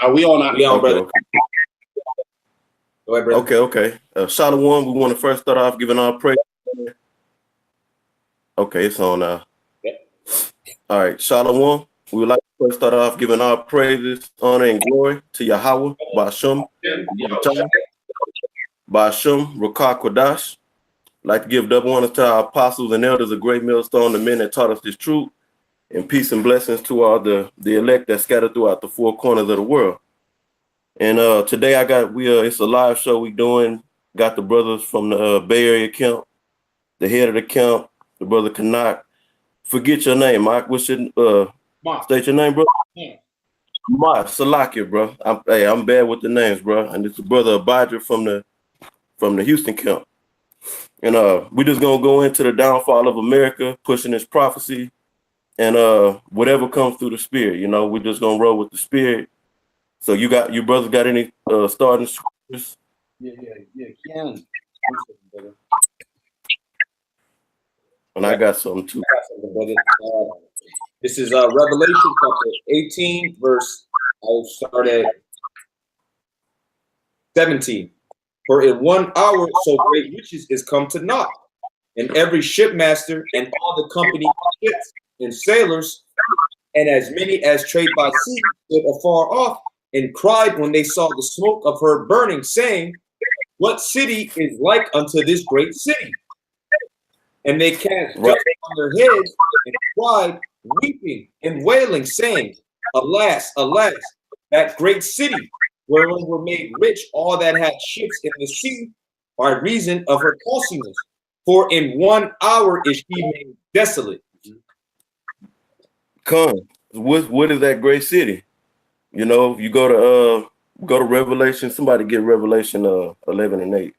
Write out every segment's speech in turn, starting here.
Are we on? We on, brother. Okay. Go ahead, brother. Okay. Shalom, we want to first start off giving our praise. Okay, it's on now. Yep. All right, Shalom. We would like to first start off giving our praises, honor, and glory to Yahweh, Ba'ashum, Ba'ashum, Rakah Kodash. Like to give double honor to our apostles and elders, a great millstone, the men that taught us this truth, and peace and blessings to all the elect that scattered throughout the four corners of the world. And today it's a live show we doing. Got the brothers from the Bay Area camp, the head of the camp, the brother Kanak. Forget your name, Mike. What's your state your name, bro? Yeah. Mark Salakia, bro. I'm bad with the names, bro. And it's the brother Abidra from the Houston camp. And we just gonna go into the downfall of America, pushing this prophecy, and whatever comes through the spirit. You know, we're just gonna roll with the spirit. So you brothers got any starting scriptures? Yeah, Ken. And I got something too. This is Revelation chapter 18, verse. I'll start at 17. For in 1 hour so great riches is come to naught, and every shipmaster and all the company of ships and sailors, and as many as trade by sea, stood afar off, and cried when they saw the smoke of her burning, saying, what city is like unto this great city? And they cast dust on their heads and cried, weeping and wailing, saying, alas, alas, that great city, wherein were made rich all that had ships in the sea, by reason of her costliness. For in 1 hour is she made desolate. Come, what is that great city? You know, you go to Revelation. Somebody get Revelation 11 and 8.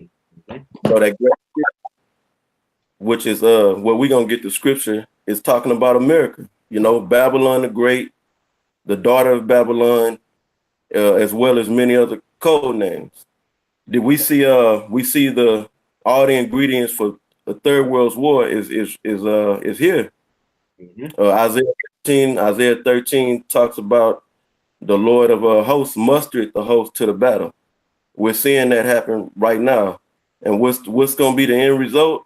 So that great city, which is where we're gonna get the scripture, is talking about America. You know, Babylon the Great, the daughter of Babylon, as well as many other code names. Did we see all the ingredients for the Third World War is here. Isaiah 13 talks about the Lord of hosts mustered the host to the battle. We're seeing that happen right now. And what's going to be the end result?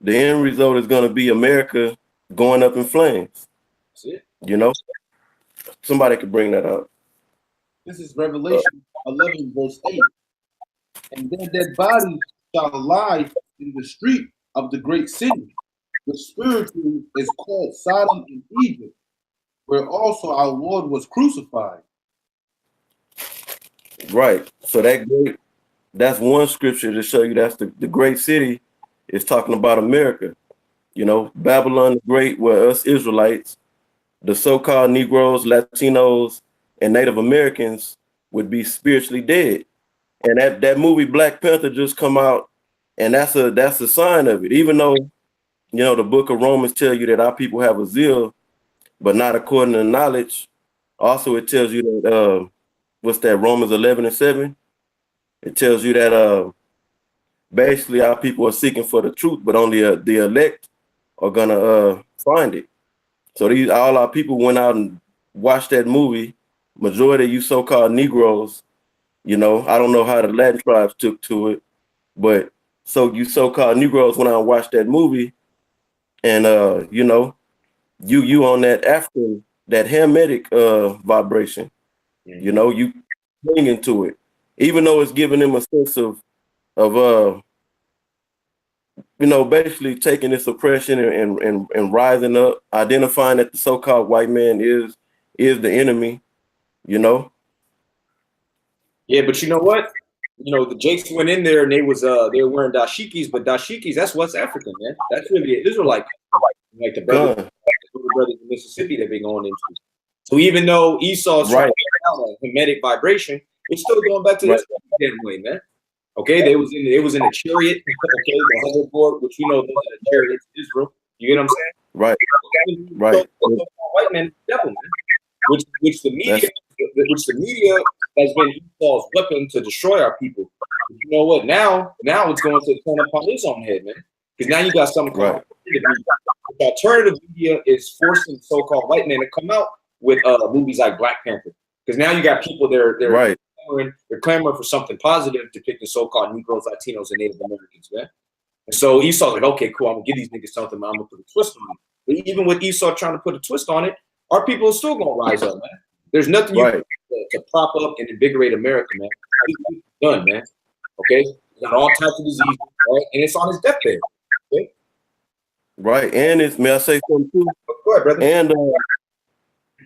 The end result is going to be America going up in flames. That's it. You know, somebody could bring that up. This is Revelation 11, verse 8. And their dead bodies shall lie in the street of the great city, which spiritually is called Sodom and Egypt, where also our Lord was crucified. Right. So that's one scripture to show you that's the great city is talking about America. You know, Babylon the Great, where us Israelites, the so-called Negroes, Latinos, and Native Americans would be spiritually dead. And that movie Black Panther just come out, and that's a sign of it. Even though, you know, the book of Romans tell you that our people have a zeal, but not according to knowledge. Also, it tells you that what's that, Romans 11 and 7? It tells you that basically our people are seeking for the truth, but only the elect are gonna find it. So all our people went out and watched that movie. Majority of you so-called Negroes, you know, I don't know how the Latin tribes took to it, but so you so-called Negroes went out and watched that movie, and you know, you on that African, that Hamitic vibration, you know, you clinging to it, even though it's giving them a sense of you know, basically taking this oppression and rising up, identifying that the so-called white man is the enemy, you know. Yeah, but you know what? You know, the Jakes went in there and they were wearing dashikis, but dashikis, that's West African, man. That's really an Israelite, like the brothers in Mississippi that been going into. So even though Esau's trying to get out a Hamitic vibration, it's still going back to this damn way, man. Okay, they was in a chariot, okay, the hoverboard, which we know those are the chariots of Israel. You get what I'm saying? Right. Okay? Right. So, white man, devil, man. Which the media has been Esau's weapon to destroy our people. But you know what? Now it's going to turn upon his own head, man. Because now you got something called the alternative media is forcing so-called white men to come out with movies like Black Panther. Because now you got people they're right. they're clamoring for something positive, depicting so-called Negroes, Latinos, and Native Americans, man. And so Esau's like, okay, cool, I'm gonna give these niggas something, man. I'm gonna put a twist on it. But even with Esau trying to put a twist on it, our people are still gonna rise up, man. There's nothing you can do to prop up and invigorate America, man. It's done, man. Okay, you got all types of diseases, right? And it's on his deathbed. Okay? Right, and it's, may I say something too? Go ahead, brother. And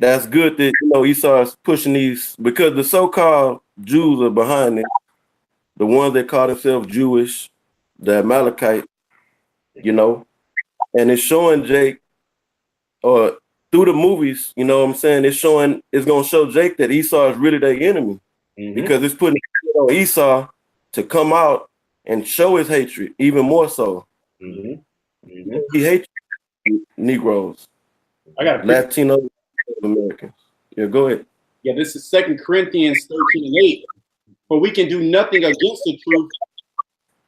that's good that, you know, Esau is pushing these, because the so-called Jews are behind it. The ones that call themselves Jewish, the Amalekite, you know, and it's showing Jake, or through the movies, you know what I'm saying? It's showing, it's gonna show Jake that Esau is really their enemy, because it's putting Esau to come out and show his hatred even more so. He hates Negroes. I got Latino Americans. Yeah, go ahead. Yeah, this is 2 Corinthians 13:8. For we can do nothing against the truth,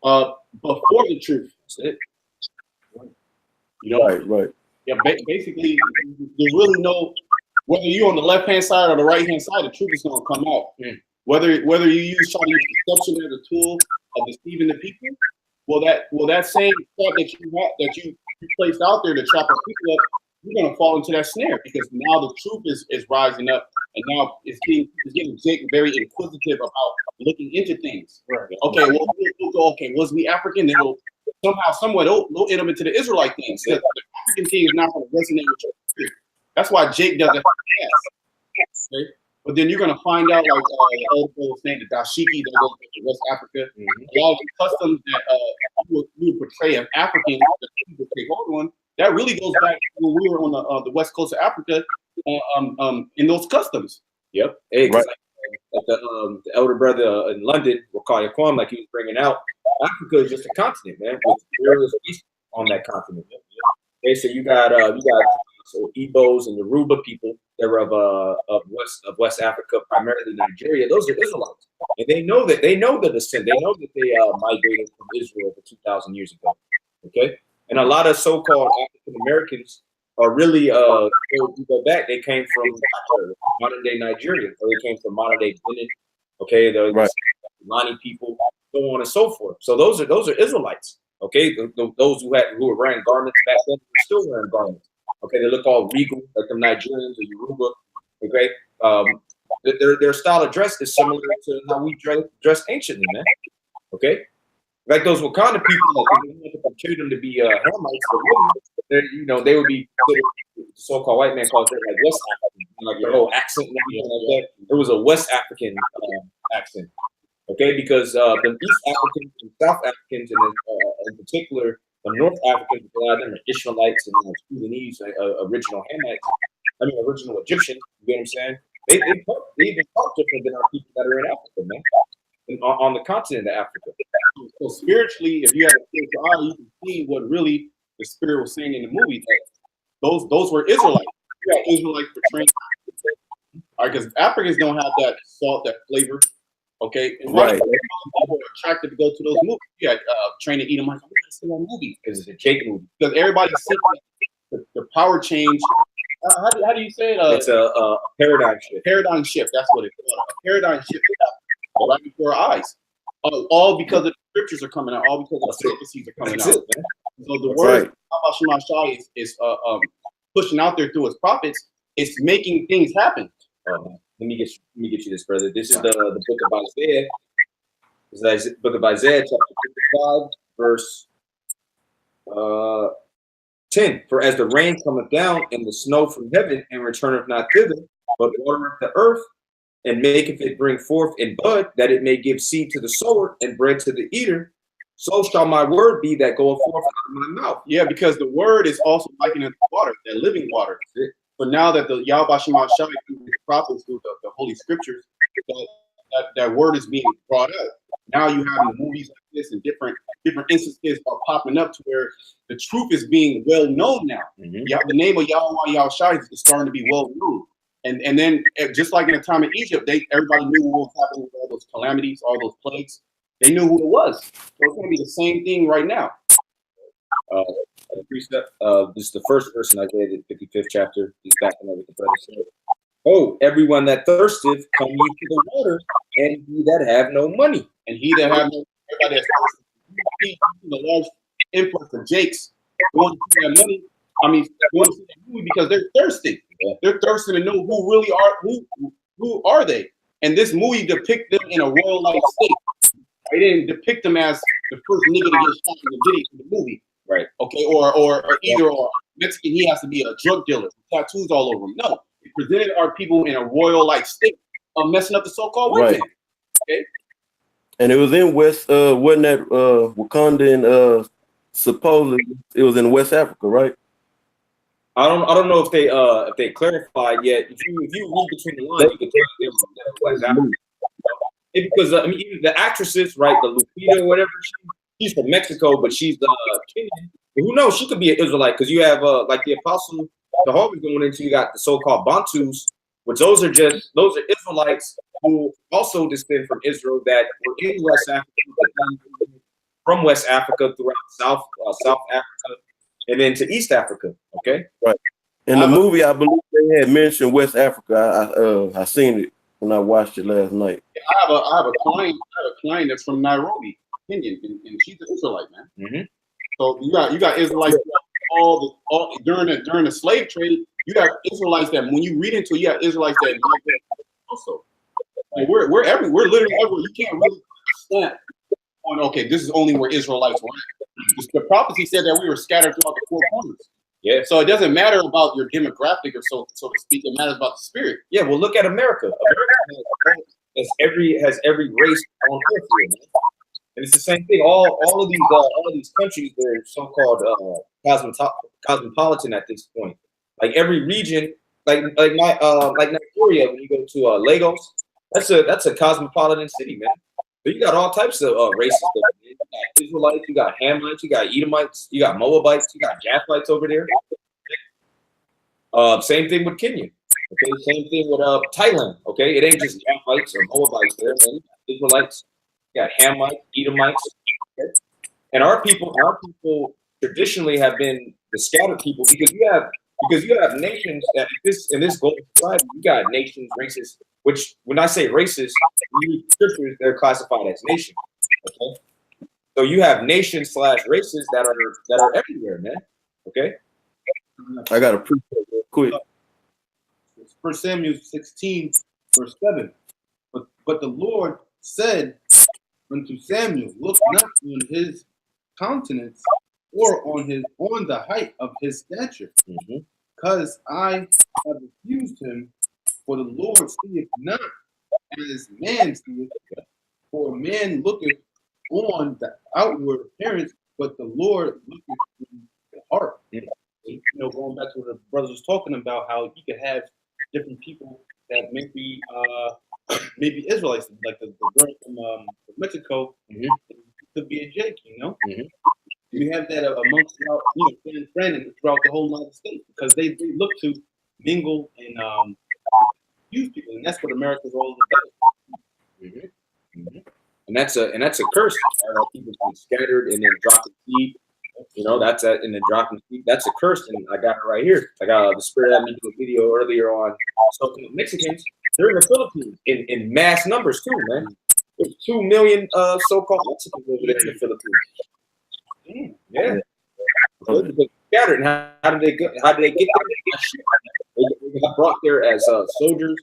but for the truth. That's it. You know, Right. Yeah, basically, there's really no, whether you're on the left-hand side or the right-hand side, the truth is going to come out. Whether you try to use deception as a tool of deceiving the people, well, that same thought that you placed out there to trap our people up, you're going to fall into that snare, because now the truth is rising up, and now it's getting Jake very inquisitive about looking into things. Right. Okay, well, we'll go, okay, was we African? Then somewhat they'll end up into the Israelite things, because the African thing is not going to resonate with your spirit. That's why Jake doesn't have ask. Okay? But then you're going to find out, like the old was saying, the dashiki that goes to West Africa, a lot of the customs that you would portray of African that people take hold on, that really goes back to when we were on the west coast of Africa, in those customs. Yep. Hey, right. Like the elder brother in London, Wakaya Kwam, like he was bringing out, Africa is just a continent, man, with various species on that continent. Okay, so you got so Igbos and Yoruba people that were of West Africa, primarily Nigeria. Those are Israelites, and they know the descent. They know that they migrated from Israel over 2,000 years ago. Okay, and a lot of so-called African Americans are really if you go back, they came from modern day Nigeria, or they came from modern day Benin. Okay, the Lani people, so on and so forth. So those are Israelites. Okay, those who were wearing garments back then were still wearing garments. Okay, they look all regal, like the Nigerians or Yoruba. Okay, their style of dress is similar to how we dressed anciently, man. Okay, like those Wakanda people, like they portray them to be Hamites, but they would be the so-called white man calls it like West African, like their whole accent and everything like that. It was a West African accent. Okay, because the East Africans and South Africans, and in particular the North Africans, a lot of them are Ishmaelites and Sudanese, original Hamites, original Egyptians. You get what I'm saying? They even talk different than our people that are in Africa, man, on the continent of Africa. So spiritually, if you have a spiritual eye, you can see what really the spirit was saying in the movie. That those were Israelites. You have Israelites portraying, all right, because Africans don't have that salt, that flavor. Okay, and right. People are attracted to go to those movies. You got Train to Eat them. Like, we gotta see that movie because it's a Jake movie. Because everybody's seeing the power change. How do you say it? It's a paradigm shift. Paradigm shift. That's what it's called. A paradigm shift right before our eyes. All because the scriptures are coming out. All because the prophecies are coming out. So the word Shai is pushing out there through his prophets. It's making things happen. Let me get you this, brother. This is the book of Isaiah. This is the book of Isaiah, chapter 55, verse 10. For as the rain cometh down and the snow from heaven, and returneth not thither, but watereth the earth, and maketh it bring forth in bud, that it may give seed to the sower and bread to the eater, so shall my word be that goeth forth out of my mouth. Yeah, because the word is also likened to water, that living water. But now that the Yahweh Shema Shai through the prophets, through the holy scriptures, that word is being brought up. Now you have movies like this and different instances are popping up to where the truth is being well known now. The name of Yahweh Shai is starting to be well known. And then just like in the time of Egypt, everybody knew what was happening with all those calamities, all those plagues. They knew who it was. So it's going to be the same thing right now. This is the first verse in Isaiah, the 55th chapter. He's backing up with the brother said. Oh, everyone that thirsteth, come ye to the water, and ye that have no money. And he that have no, everybody that's thirsty. The large influx of Jakes going to see that money. I mean, going to see that movie because they're thirsty. They're thirsty to know who really are who are they. And this movie depict them in a royal like state. They didn't depict them as the first nigga to get shot in the video in the movie. Right. Okay, or either or Mexican, he has to be a drug dealer, tattoos all over him. No, it presented our people in a royal like state of messing up the so-called white man. Okay. And it was in West wasn't that Wakanda and supposedly it was in West Africa, right? I don't know if they clarified yet. If you read between the lines, you can tell they were West Africa. Because I mean, even the actresses, right, the Lupita or whatever, she's from Mexico, but she's Kenyan. Who knows? She could be an Israelite because you have like the apostle, the Harvey going into. You got the so-called Bantus, which those are Israelites who also descend from Israel that were in West Africa, but from West Africa throughout South Africa, and then to East Africa. Okay, right. In the movie, I believe they had mentioned West Africa. I seen it when I watched it last night. I have a client that's from Nairobi, Kenyan, and she's an Israelite, man. Mm-hmm. So you got Israelites all during the slave trade. You got Israelites that when you read into it, you got Israelites that also. And we're literally everywhere. You can't really understand on okay, this is only where Israelites were at. The prophecy said that we were scattered throughout the four corners. Yeah. So it doesn't matter about your demographic or so to speak. It matters about the spirit. Yeah. Well, look at America. America has every race on earth here, man. And it's the same thing. All of these countries, they're so-called cosmopolitan at this point. Like every region, like Nigeria, when you go to Lagos, that's a cosmopolitan city, man. So you got all types of races there. You got Israelites, you got Hamites, you got Edomites, you got Moabites, you got Japhites over there. Same thing with Kenya. Okay, same thing with Thailand. Okay, it ain't just Japhites or Moabites there, man. You got Israelites, you got Hamites, Edomites, okay? And our people traditionally have been the scattered people because you have nations that in this golden society, you got nations, races. Which, when I say races, scriptures, they're classified as nations. Okay, so you have nations / races that are everywhere, man. Okay, I got to prove that real quick. It's 1 Samuel 16, verse 7. But the Lord said unto Samuel, look not on his countenance or on the height of his stature, because I have refused him. For the Lord seeth not as man seeth, for man looketh on the outward appearance, but the Lord looketh in the heart. You know, going back to what the brothers was talking about, how you could have different people that may be Israelites, like the girl from Mexico, could be a Jake, you know. We have that amongst friend and throughout the whole United States because they look to mingle and use people, and that's what America's all about. And that's a curse. People being scattered and then dropping seed. You know, and then dropping seed. That's a curse, and I got it right here. I got the Spirit had me do a video earlier on talking to Mexicans. They're in the Philippines in mass numbers too, man. There's 2 million so-called Mexicans over there in the Philippines. Yeah. They're scattered. And how did they get there? They got brought there as soldiers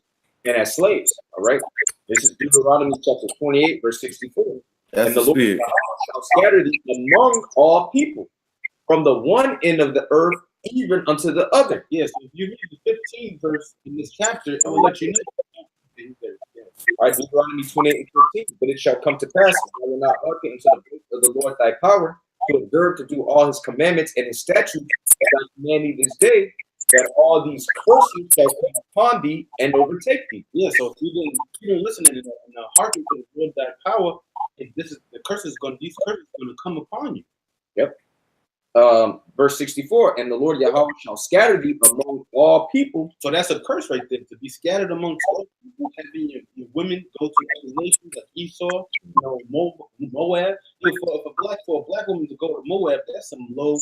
and as slaves. All right. This is Deuteronomy chapter 28, verse 64. That's and the Lord shall scatter thee among all people, from the one end of the earth even unto the other. Yes. Yeah, so if you read the 15th verse in this chapter, it will let you know. All right, Deuteronomy 28 and 15. But it shall come to pass, if I will not hearken unto the voice of the Lord thy power, to observe to do all his commandments and his statutes that I command thee this day, that all these curses shall come upon thee and overtake thee. Yeah, so if you didn't listen to it and hearken to the Lord thy power, these curses are going to come upon you. Yep. Verse 64, and the Lord Yahweh shall scatter thee among all people. So that's a curse right there, to be scattered amongst all people, having your women go to other nations like Esau, Moab. For a black woman to go to Moab, that's some low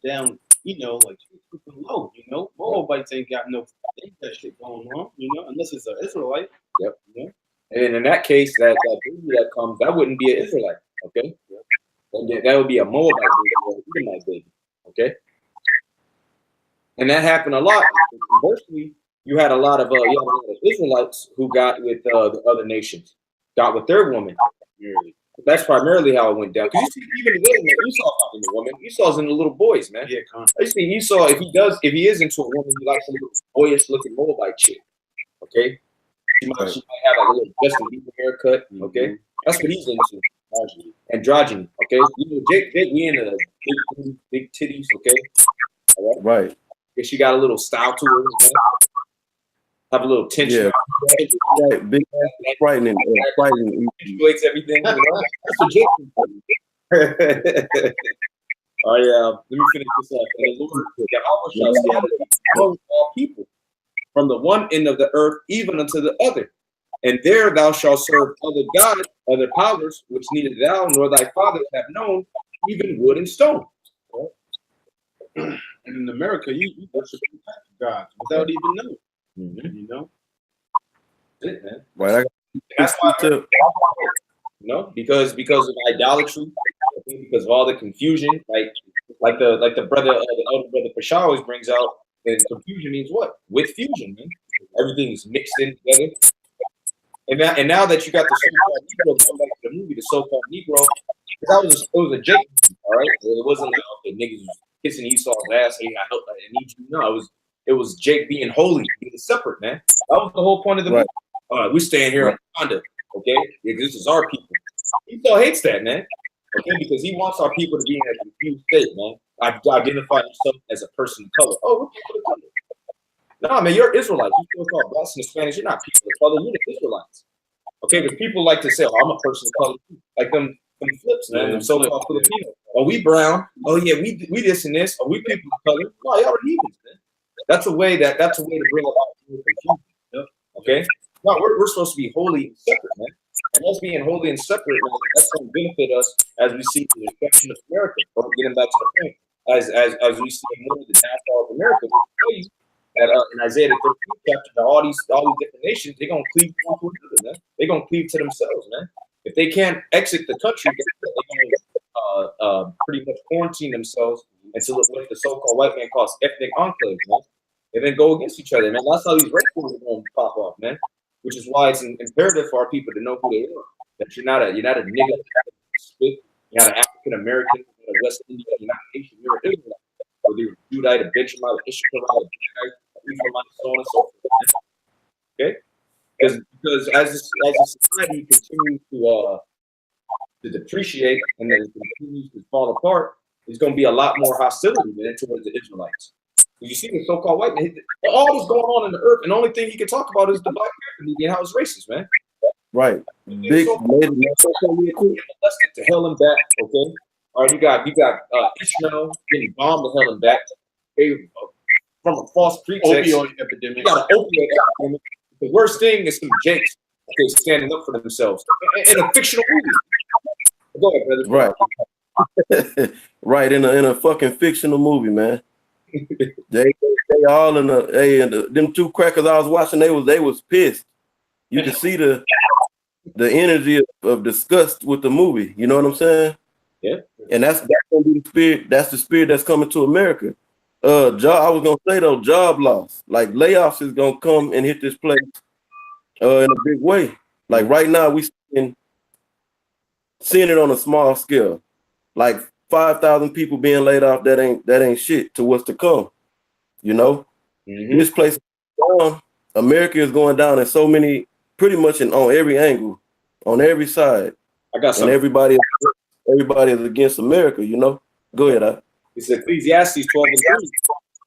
down you know, like super low, you know. Moabites ain't got that shit going on, you know, unless it's an Israelite. Yep. You know? And in that case, that baby that comes, that wouldn't be an Israelite. Okay. That would be a Moabite baby or an Edomite baby. Okay. And that happened a lot. Conversely, you had a lot of Israelites who got with the other nations, got with their woman. Really. That's primarily how it went down. Because you see, even today, man, Esau's not in the woman. Esau's in the little boys, man. Yeah, I see Esau, if he is into a woman, he likes a little boyish looking Moabite chick. Okay. She might have like a little Justin Bieber haircut. Okay. That's what he's into. Androgyny. Okay. You know, Jake, we into big titties. Okay. All right. Right. Yeah, she got a little style to her. Man. Have a little tension. Yeah. Right. Big frightening. Frightening. Accentuates everything. You know? That's what Jake is. All right, let me finish this up. And the Lord Yahweh shall scatter thee among all people, from the one end of the earth even unto the other. And there thou shalt serve other gods, other powers, which neither thou nor thy fathers have known, even wood and stone. And in America, you worship gods without even knowing. You know? That's it, man. Right. That's why, because of idolatry, because of all the confusion, like the brother, the elder brother Pasha always brings out, and confusion means what? With fusion, man. Everything is mixed in together. And now that you got the so-called Negro, going back to the movie, the so-called Negro, it was a Jake, all right? It wasn't like, okay, niggas was kissing Esau's ass, hey, I need you. No, it was Jake being holy, being separate, man. That was the whole point of the movie. All right, we staying here in Honda, okay? Yeah, this is our people. Esau hates that, man. Okay, because he wants our people to be in a confused state, man. Identify himself as a person of color. Oh, we're people of color. No, man, you're Israelites. You still call blacks and Spanish. You're not people of color. You're the Israelites. Okay, because people like to say, "Oh, I'm a person of color." Like them flips, man. Them so-called Filipino. Oh, we brown. Oh yeah, we this and this. Oh, we people of color. No, y'all are heathens, man. That's a way to bring about confusion. Yep. Okay. No, we're supposed to be holy and separate, man. And us being holy and separate, man, that's going to benefit us as we see the destruction of America. Or getting back to the point, as we see more of the downfall of America, we'll tell you that in Isaiah the 13th chapter, that all these different nations, they're going to cleave to one another, man. They're going to cleave to themselves, man. If they can't exit the country, they're going to pretty much quarantine themselves into what the so-called white man calls ethnic enclaves, man. And then go against each other, man. That's how these race wars are going to pop off, man. Which is why it's imperative for our people to know who they are. That you're not a nigga, you're not an African American, you're a West Indian, you're not Asian, you're an Israelite. Whether you're a Judite, a Benjamite, a Ishmaelite, a Ephraimite, so on and so forth. Okay? Because as society continues to depreciate and then continues to fall apart, there's going to be a lot more hostility towards the Israelites. You see the so-called white man, all this going on in the earth, and the only thing he can talk about is the Black Panther movie and how it's racist, man. Right. Big to hell and back, okay? All right, you got Ishmael getting bombed to hell and back from a false pretext. Opioid epidemic. You got an opioid epidemic. The worst thing is some Jakes, okay, standing up for themselves in a fictional movie. Go ahead, brother. Right. Right, in a fucking fictional movie, man. they all in them two crackers I was watching, they was pissed. You can see the energy of disgust with the movie. You know what I'm saying? Yeah. And that's gonna be the spirit. That's the spirit that's coming to America. I was gonna say though, job loss, like layoffs is gonna come and hit this place in a big way. Like right now, we seeing it on a small scale, like 5,000 people being laid off. That ain't shit to what's to come. You know, This place is going, America is going down in so many, pretty much on every angle, on every side. I got some. And everybody is against America. You know, go ahead. It's Ecclesiastes 12:3.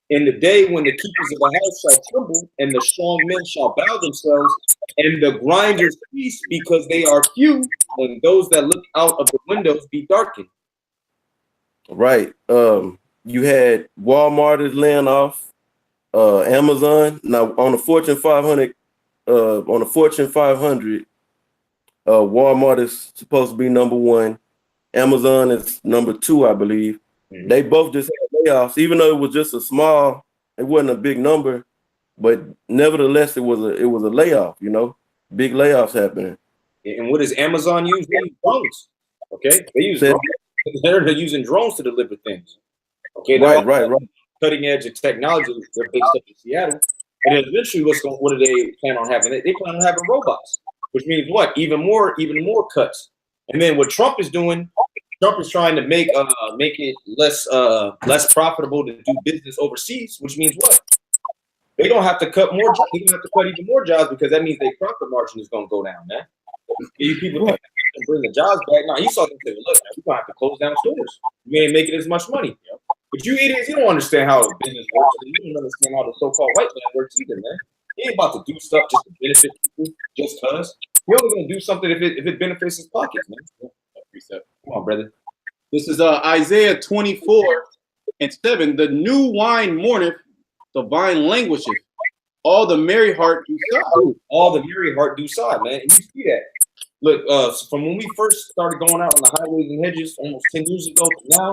In the day when the keepers of the house shall tremble, and the strong men shall bow themselves, and the grinders cease because they are few, and those that look out of the windows be darkened. Right. You had Walmart is laying off, Amazon. Now on the Fortune 500, Walmart is supposed to be number one. Amazon is number two, I believe. They both just had layoffs, even though it was just a small, it wasn't a big number, but nevertheless, it was a layoff. You know, big layoffs happening. And what does Amazon use? They use drones. Okay, they use drones. They're using drones to deliver things. Okay, right. Cutting edge of technology. They're based up in Seattle, and then eventually, what do they plan on having? They plan on having robots, which means what? Even more cuts. And then what Trump is doing, Trump is trying to make it less profitable to do business overseas, which means what? They don't have to cut more jobs. They don't have to cut even more jobs because that means their profit margin is going to go down, man. You people think they can bring the jobs back. No, he saw them say, look, man, we're going to have to close down stores. We ain't making as much money. You know? But you idiots, you don't understand how business works. You don't understand how the so-called white man works either, man. He ain't about to do stuff just to benefit people, just cause. You're only going to do something if it benefits his pockets, man. Come on, brother. This is Isaiah 24:7. The new wine mourneth, the vine languisheth. All the merry heart do sigh. All the merry heart do sigh, man. And you see that. Look, from when we first started going out on the highways and hedges almost 10 years ago to now,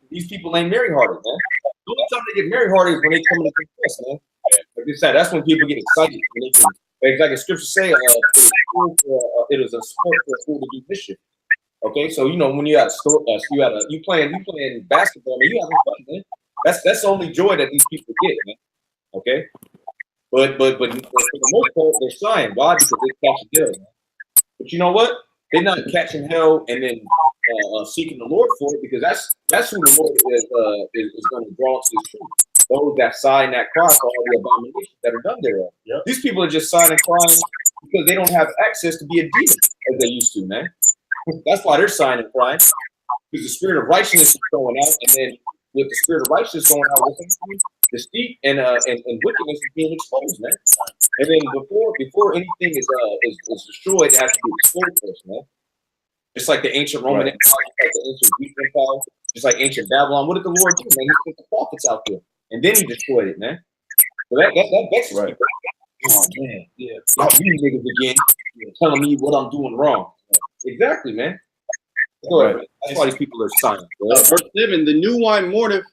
these people ain't merry-hearted, man. The only time they get merry-hearted is when they come to confess, man. Like you said, that's when people get excited. When they can, like the scriptures say, it is a sport for a fool to do mischief. Okay, so you know when you at a store, you playing basketball, man, you having fun, man. That's the only joy that these people get, man. Okay, but for the most part, they're sighing. Why? Because they catch hell, man. But you know what? They're not catching hell and then seeking the Lord for it, because that's who the Lord is going to draw to His truth. Those that sigh and that cry for all the abominations that are done thereof. Yep. These people are just sighing and crying because they don't have access to be a demon as they used to, man. That's why they're sighing and crying, because the spirit of righteousness is going out, and then with the spirit of righteousness going out, deceit and wickedness is being exposed, man. And then before anything is destroyed, it has to be exposed first, man. Just like the ancient Roman Empire, just like the ancient Greek Empire, just like ancient Babylon. What did the Lord do, man? He put the prophets out there, and then He destroyed it, man. So that vexes me. Oh man, yeah. You niggas again, telling me what I'm doing wrong. Exactly, man. So, that's why these people are silent. Verse 7: The new wine mourneth,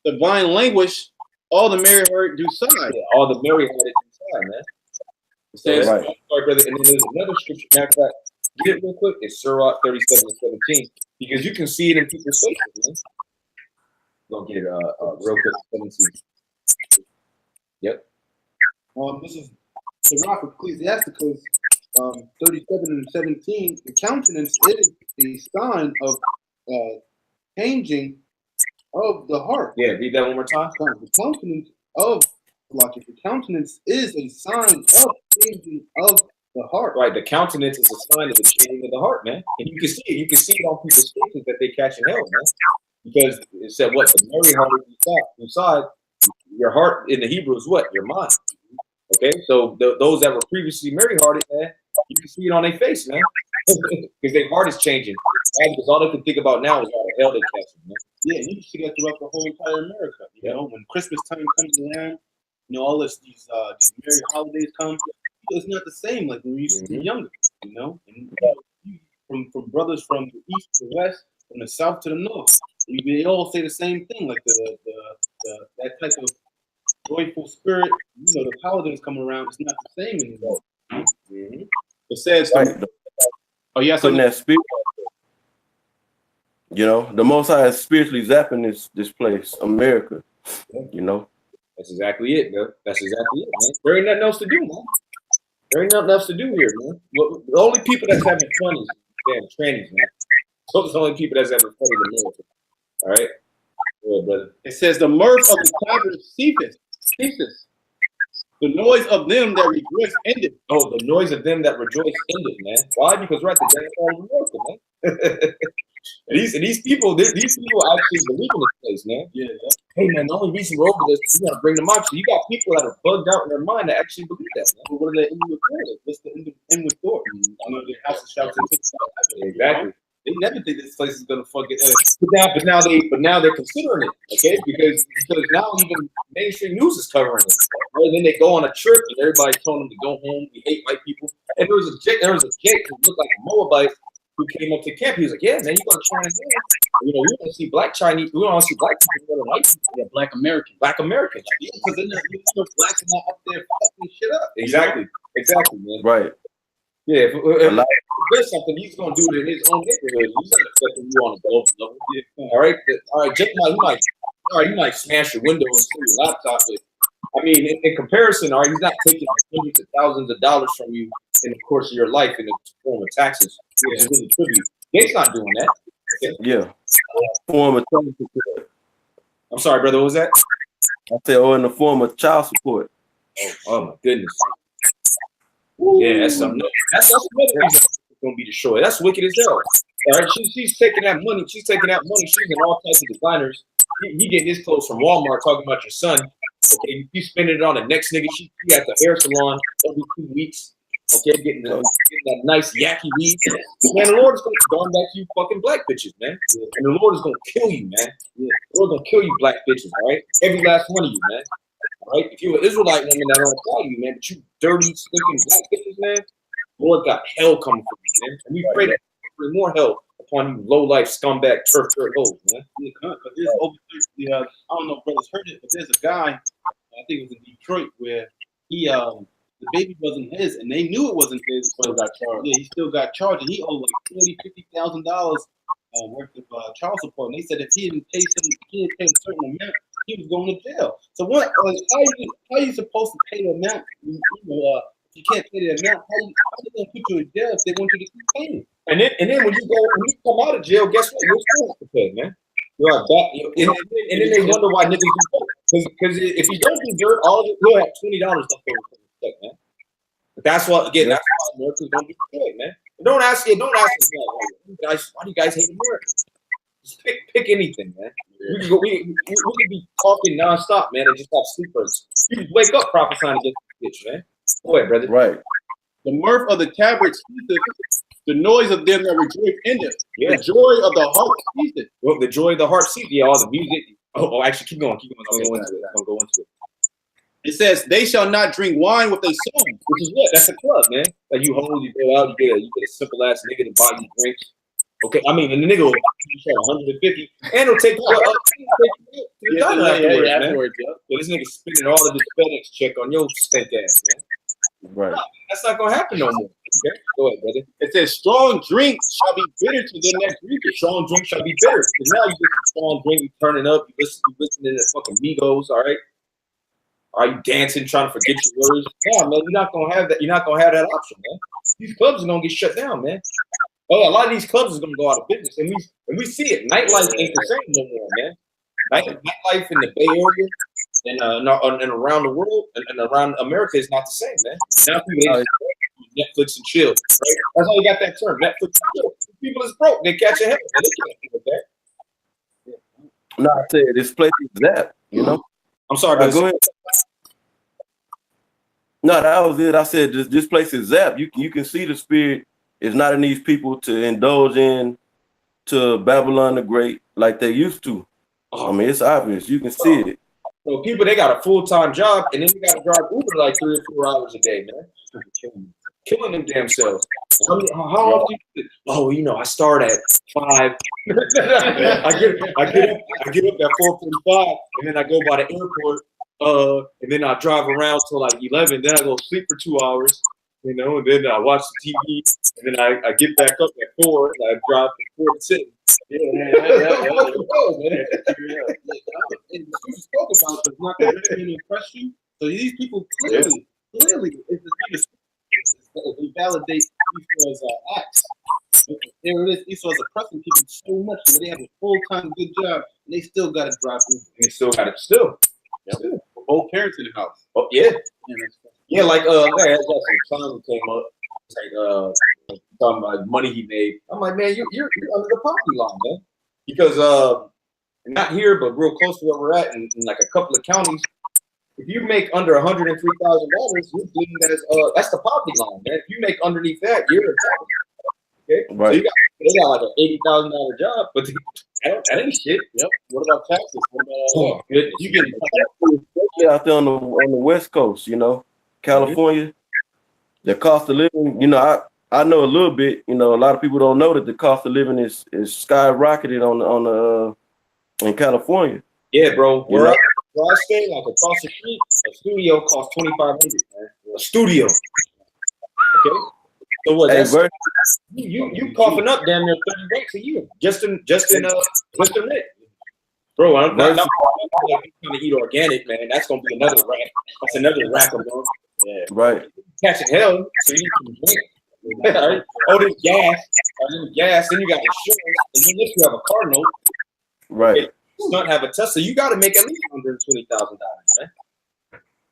the vine languish, all the merry heart do sigh. Yeah, all the merry hearted do sigh, man. So sorry, brother. And then there's another scripture. Matter of fact, get it real quick. It's Sirach 37:17, because you can see it in people's faces, man. Go get it real quick. 17. Yep. This is Sirach Ecclesiasticus 37:17. The countenance is a sign of changing of the heart. Yeah, read that one more time. The countenance is a sign of changing of the heart. Right, the countenance is a sign of the changing of the heart, man. And you can see it. You can see it on people's faces that they catch in hell, man. Because it said what? The merry heart inside. Your heart in the Hebrew is what? Your mind. Okay, so those that were previously merry-hearted, man, you can see it on their face, man. Because their heart is changing. Right? Because all they can think about now is all the hell they catching, man. Yeah, you can see that throughout the whole entire America. You know, when Christmas time comes around, you know, all these merry holidays come. It's not the same like when we used to be younger. You know, and from brothers from the east to the west, from the south to the north, they all say the same thing. Like that type of joyful spirit. You know, the holidays come around. It's not the same anymore. Mm-hmm. It says, "Oh yes, putting that spirit." You know, the Most High is spiritually zapping this place, America. You know, that's exactly it, bro. That's exactly it, man. There ain't nothing else to do, man. There ain't nothing else to do here, man. The only people that's having fun is damn trannies, man. Those are the only people that's having fun in America. All right, go ahead, brother. It says, "The mirth of the tavern ceaseth. The noise of them that rejoice ended." Oh, the noise of them that rejoice ended, man. Why? Because we're at the downfall of America, man. And these people actually believe in this place, man. Yeah. Hey, man, the only reason we're over this is we gotta bring them out. So you got people that are bugged out in their mind that actually believe that, man. But what are they in with for? What's the end with for? I know their house is shouting. Exactly. They never think this place is gonna fucking but now they're considering it, okay? Because now even mainstream news is covering it. Right? Then they go on a trip and everybody's telling them to go home. We hate white people. And there was a chick who looked like a Moabite who came up to camp. He was like, "Yeah, man, you go to China. You know, we don't see black Chinese. We don't see black people. We don't white people. Yeah, black Americans. Black Americans. Yeah, because they're not blacks are not up there fucking shit up. Exactly. Exactly, man. Right. Yeah. If there's something, he's gonna do it in his own neighborhood. He's not affecting you on a global level. Yeah. All right. Jake he might smash your window and steal your laptop, but I mean, in comparison, all right, he's not taking hundreds of thousands of dollars from you in the course of your life in the form of taxes. Yeah. It's a tribute. Jake's not doing that. Okay? Yeah. Form of child support. I'm sorry, brother. What was that? I said, in the form of child support. Oh my goodness. Yeah, that's something. That's another reason it's gonna be destroyed. That's wicked as hell. All right, she's taking that money. She's taking that money. She's in all types of designers. He getting his clothes from Walmart. Talking about your son. Okay, you spending it on the next nigga. She at the hair salon every 2 weeks. Okay, getting that nice yaki weed. Man, the Lord is going back to you fucking black bitches, man. Yeah. And the Lord is gonna kill you, man. Yeah. The Lord's gonna kill you, black bitches. All right, every last one of you, man. All right, if you're an Israelite woman, that don't apply to you, man. But you dirty, stinking black bitches, man. The Lord got hell coming for you, man. And we pray that bring more hell upon you, low life scumbag turf hoes, man. Yeah, because there's over I don't know if brothers heard it, but there's a guy, I think it was in Detroit, where he the baby wasn't his, and they knew it wasn't his, but got charged. Yeah, he still got charged, and he owed like $50,000 worth of child support. And they said if he didn't pay a certain amount, he was going to jail. So what? How are you supposed to pay the amount? If you can't pay the amount, how are they going to put you in jail if they want you to keep paying? And then when you come out of jail, guess what? You're still have to pay, man. You're back, and then they wonder why niggas do dirt. Because if you don't do dirt, all of it, you'll have $20 left over for the check, man. But that's why that's why Americans don't do good, man. Don't ask me, why do you guys hate America? Just pick anything, man. We could be talking nonstop, man, and just have sleepers. You just wake up prophesying against the bitch, man. Go ahead, brother. Right. The mirth of the tabrets ceaseth, the noise of them that rejoice in it. Yeah. The joy of the heart ceaseth. Well, the joy of the heart ceaseth. Yeah, all the music. Oh, actually, keep going. I'll go into it. It says, "They shall not drink wine with a song," which is what? That's a club, man. Like you hold, you go out, you get a simple ass nigga to buy you drinks. Okay, I mean, and the nigga will charge 150, and he'll take you up to the diner afterwards, man. So this nigga spending all of this FedEx check on your stink ass, man. Right. No, that's not gonna happen no more. Okay, go ahead, brother. It says, "Strong drink shall be bitter to them that drink it." Strong drink shall be bitter. Because now you get the strong drink, you turning up, you listening to fucking Migos, all right? Are you dancing, trying to forget your words? No, man, you're not gonna have that. You're not gonna have that option, man. These clubs are gonna get shut down, man. Oh, yeah, a lot of these clubs is gonna go out of business, and we see it. Nightlife ain't the same no more, man. Nightlife in the Bay Area and around the world and around America is not the same, man. Now people Netflix and chill, right? That's how you got that term, Netflix and chill. People is broke. They catch a head. They can't do that. No, I said this place is that, you know. I'm sorry, but go ahead. No, that was it. I said this place is zapped. You can see the spirit is not in these people to indulge in to Babylon the Great like they used to. I mean, it's obvious. You can see it. So people, they got a full-time job, and then you got to drive Uber like 3 or 4 hours a day, man. Killing them damn selves. How often? Oh, you know, I start at 5. I get up at 4:45, and then I go by the airport. And then I drive around till like 11. Then I go sleep for 2 hours, you know, and then I watch the TV, and then I get back up at 4, and I drive from 4 to 6. Yeah. And what you spoke about is not going to impress you. So these people clearly, it's they validate Esau's acts. There it is. Esau is oppressing people so much that they have a full-time good job, and they still got to drive Uber. And they still got it still. Yep. Both parents in the house. Oh yeah. Yeah, like I got some time came up. It's like talking about money he made. I'm like, man, you're under the poverty line, man. Because not here, but real close to where we're at, in like a couple of counties, if you make under $103,000, you're deemed as that's the poverty line, man. If you make underneath that, you're in poverty. Okay, right. So they got like an $80,000 job, but that ain't shit. Yep. What about taxes? What about you get out there on the West Coast, you know, California, the cost of living. You know, I know a little bit. You know, a lot of people don't know that the cost of living is skyrocketed in California. Yeah, bro. Where I stay, like across the street, a studio costs $2,500, man. A studio. Okay. So what? Hey, That's you coughing up damn near $30 a year just in rent. Bro, I'm not trying to eat organic, man. That's gonna be another rack. That's another rack of them. Yeah. right. Catching hell, so you can drink. Right? Oh, there's gas. Then you got insurance, and then if you have a car note, Right. you don't have a Tesla. You got to make at least $120,000, man.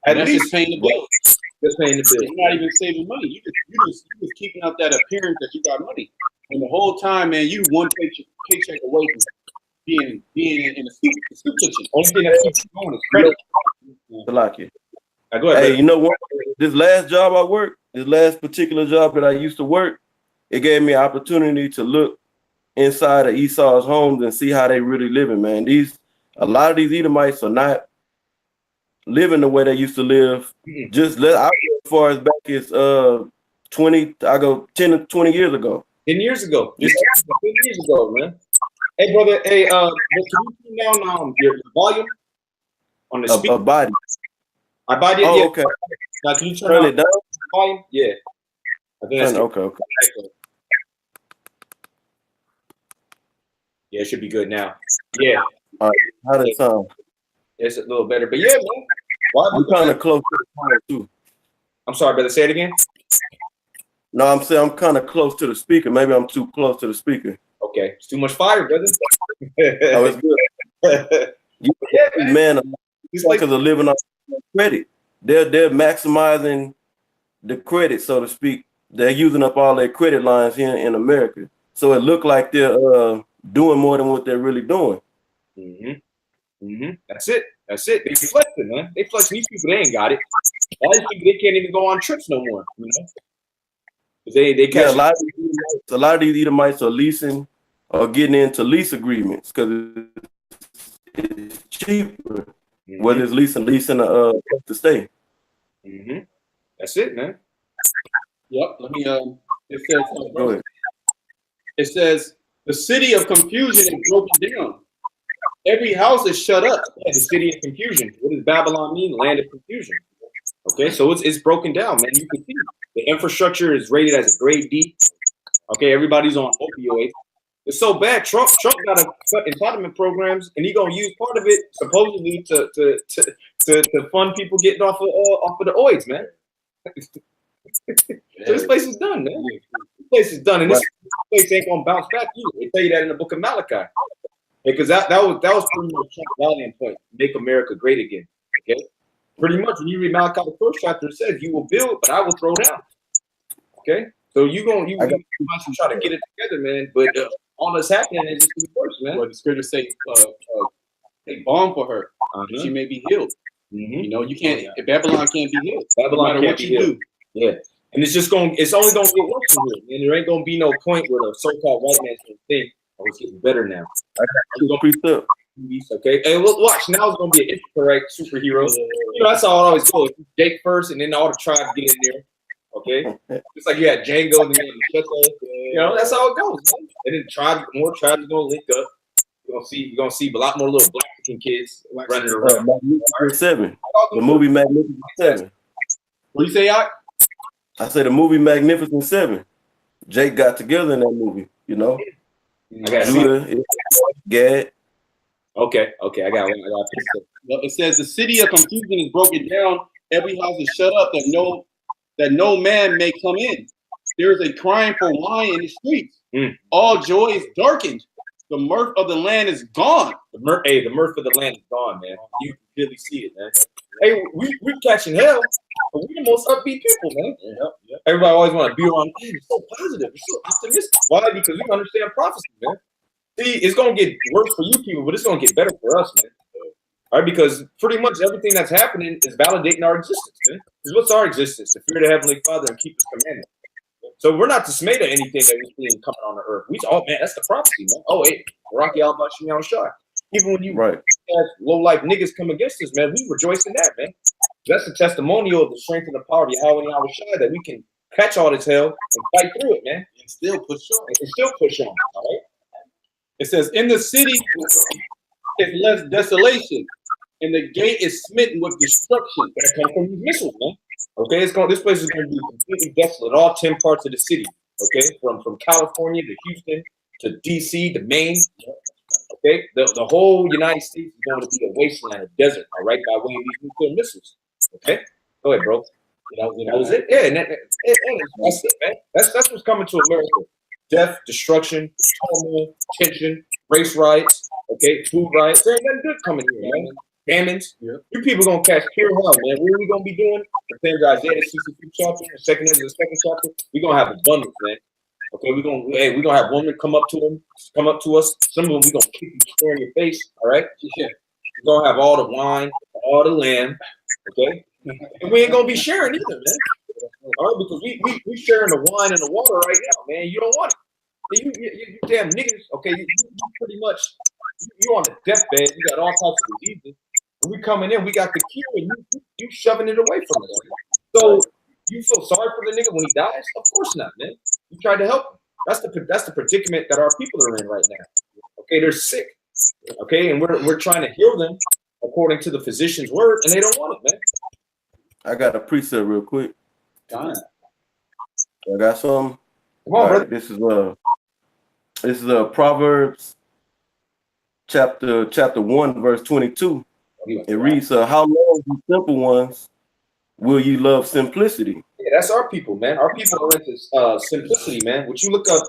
At least just paying the bill. Just paying the bill. You're not even saving money. You just keeping up that appearance that you got money. And the whole time, man, you one paycheck away from being in a soup kitchen. Only thing that keeps you going is credit. I like it. Now, go ahead. Hey, you know what? This last job I worked, this last particular job that I used to work, it gave me an opportunity to look inside of Esau's homes and see how they really living, man. A lot of these Edomites are not living the way they used to live. Mm-hmm. I go as far as back as 10 to 20 years ago. 10 years ago. Just 10 years ago, man. Hey, brother. Hey, can you turn down your volume on the speaker? A body. I bought it. Oh, Yeah. okay. Now, can you Turn it down? the volume? Yeah. I think that's Okay. Yeah, it should be good now. Yeah. All right. How does it sound? It's a little better, but yeah, man. I'm kind of close to the phone too. I'm sorry, brother. Say it again. No, I'm saying I'm kind of close to the speaker. Maybe I'm too close to the speaker. Okay, it's too much fire, brother. Oh, it's good. Yeah, man, it's like because of living off credit. They're maximizing the credit, so to speak. They're using up all their credit lines here in America. So it looked like they're doing more than what they're really doing. That's it. They flexing, man. They flexing. These people, they ain't got it. All these people, they can't even go on trips no more. You know, they catch a lot of these Edomites are leasing or getting into lease agreements because it's cheaper. Whether it's leasing a place to stay. That's it, man. Yep. Let me. It says. Go ahead. It says the city of confusion is broken down. Every house is shut up. Yeah, the city of confusion. What does Babylon mean? Land of confusion. Okay, so it's broken down, man. You can see the infrastructure is rated as a grade D. Okay, everybody's on opioids. It's so bad. Trump got to cut entitlement programs, and he gonna use part of it supposedly to fund people getting off of the oids, man. So this place is done, man. This place is done, and this place ain't gonna bounce back either. They tell you that in the book of Malachi, because that was pretty much Trump's rallying point: make America great again. Okay, pretty much when you read Malachi the first chapter, it says, "You will build, but I will throw down." Okay, so you try to get it together, man, but. All that's happening is just the worst, man. Well, the scriptures say, "Take balm for her, she may be healed." You know, you can't. Babylon can't be healed. Babylon no matter what you do. Yeah, and it's only gonna get worse from here, and there ain't gonna be no point where the so-called white man's gonna think, "Oh, it's getting better now." Okay, hey, watch. Now it's gonna be an incorrect superhero. You know, that's how it always goes. Jake first, and then all the tribes get in there. Okay, it's like you had Django and then you know, that's how it goes, man. And then more tribes are gonna link up. You're gonna see a lot more little black kids running around. Magnificent Seven. The movie Magnificent Seven. What do you say, Art? I said the movie Magnificent Seven. Jake got together in that movie, you know. Judah, Gad. Okay, I got one. Well, it says the city of confusion is broken down. Every house is shut up that no man may come in. There is a crying for wine in the streets. All joy is darkened. The mirth of the land is gone. The mirth of the land is gone, man. You can really see it, man. Hey, we're catching hell, but we're the most upbeat people, man. Yep. Everybody always want to be around. Hey, it's so positive. It's so optimistic. Why? Because we understand prophecy, man. See, it's gonna get worse for you people, but it's gonna get better for us, man. All right, because pretty much everything that's happening is validating our existence, man. Because what's our existence? To fear the Heavenly Father and keep His commandments. So we're not dismayed at anything that we're seeing coming on the earth. Man, that's the prophecy, man. Oh, hey, Rocky Al-Bashir Shah. Even when you have low-life niggas come against us, man, we rejoice in that, man. That's the testimonial of the strength and the power of Yahweh Shah that we can catch all this hell and fight through it, man. And still push on. And still push on. All right. It says, in the city is less desolation, and the gate is smitten with destruction. That comes from these missiles, man. Okay, this place is going to be completely desolate. All 10 parts of the city. Okay, from California to Houston to DC to Maine. Okay, the whole United States is going to be a wasteland, a desert. All right, by way of these nuclear missiles. Okay, go ahead, bro. That was it. Yeah, and that's it, man. That's what's coming to America. Death, destruction, turmoil, tension, race riots. Okay, food riots. There ain't nothing good coming here, man. Famines. Yeah. You people gonna catch pure hell, man. What are we gonna be doing? The thing Isaiah, the 63 chapter, the second is the second chapter. We gonna have abundance, man. Okay, we gonna have women come up to us. Some of them we gonna kick you square in your face. All right. Yeah. We're gonna have all the wine, all the lamb. Okay. And we ain't gonna be sharing either, man. All right, because we sharing the wine and the water right now, man. You don't want it. You damn niggas. Okay, you pretty much you on the deathbed. You got all types of diseases. And we coming in, we got the cure, and you shoving it away from us. So you feel sorry for the nigga when he dies? Of course not, man. You tried to help him. That's the predicament that our people are in right now. Okay, they're sick. Okay, and we're trying to heal them according to the physician's word, and they don't want it, man. I got a precept real quick. Fine. I got some. Come on, brother. This is Proverbs chapter 1, verse 22. It reads, how long, you simple ones, will you love simplicity? Yeah, that's our people, man. Our people are into simplicity, man. What you look up,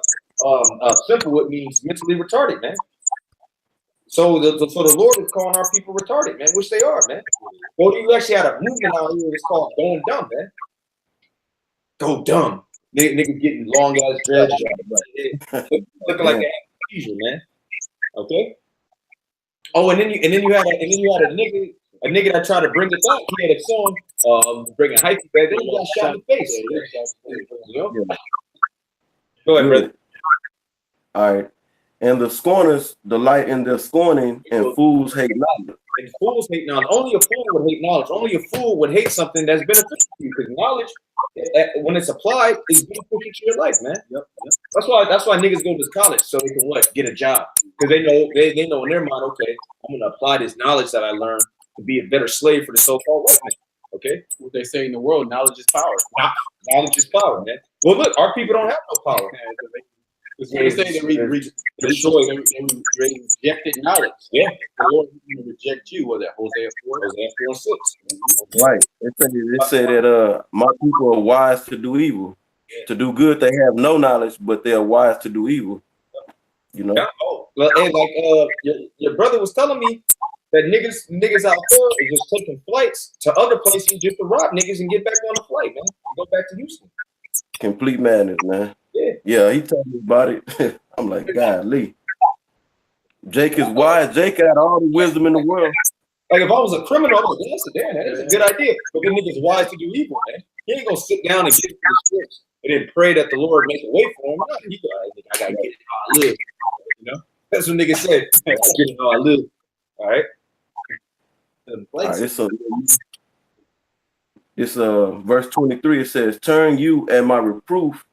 simple, it means mentally retarded, man. So the Lord is calling our people retarded, man, which they are, man. Well, you actually had a movement out here that's called going dumb, man. Go dumb. Nigga getting long ass dreads, looking like an seizure, man. Okay. Oh, and then you had a nigga that tried to bring it back. He had a song bringing hype back. Then he got shot in the face. You know? Yeah. Go ahead, brother. All right. And the scorners delight in their scorning, and fools hate knowledge. And fools hate knowledge. Only a fool would hate knowledge. Only a fool would hate something that's beneficial to you, because knowledge, when it's applied, is beneficial to your life, man. Yep. That's why niggas go to college, so they can get a job, because they know in their mind, okay, I'm gonna apply this knowledge that I learned to be a better slave for the so-called white man. Okay, what they say in the world, knowledge is power. Knowledge is power, man. Well, look, our people don't have no power. It's what they say, they rejected knowledge. Yeah. The Lord is going to reject you. Was that Hosea 4:6? Right. It say that my people are wise to do evil. Yeah. To do good, they have no knowledge, but they are wise to do evil. You know? Yeah. Oh, like your brother was telling me that niggas out there are just taking flights to other places just to rob niggas and get back on the flight, man. Go back to Houston. Complete madness, man. Yeah, he told me about it. I'm like, golly. Jake is wise. Jake got all the wisdom in the world. Like, if I was a criminal, I would damn, that is a good idea. But then niggas wise to do evil, man. He ain't gonna sit down and get to the scripts and then pray that the Lord make a way for him. I gotta get it how I live. You know? That's what niggas said. I gotta get it how I live. All right. It's verse 23. It says, turn you at my reproof.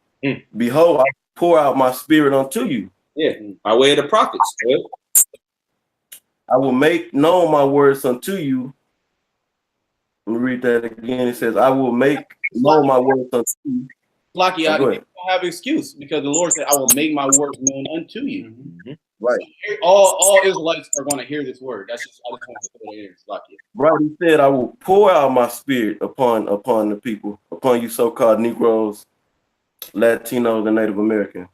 Behold, I pour out my spirit unto you. Yeah, by way of the prophets. Right? I will make known my words unto you. Let me read that again. It says, I will make known my words unto you. Lucky, I don't have an excuse, because the Lord said, I will make my words known unto you. Mm-hmm. Right. All Israelites are going to hear this word. I just want to put it in. Lucky. Right. He said, I will pour out my spirit upon the people, upon you so-called Negroes, Latinos, and Native Americans.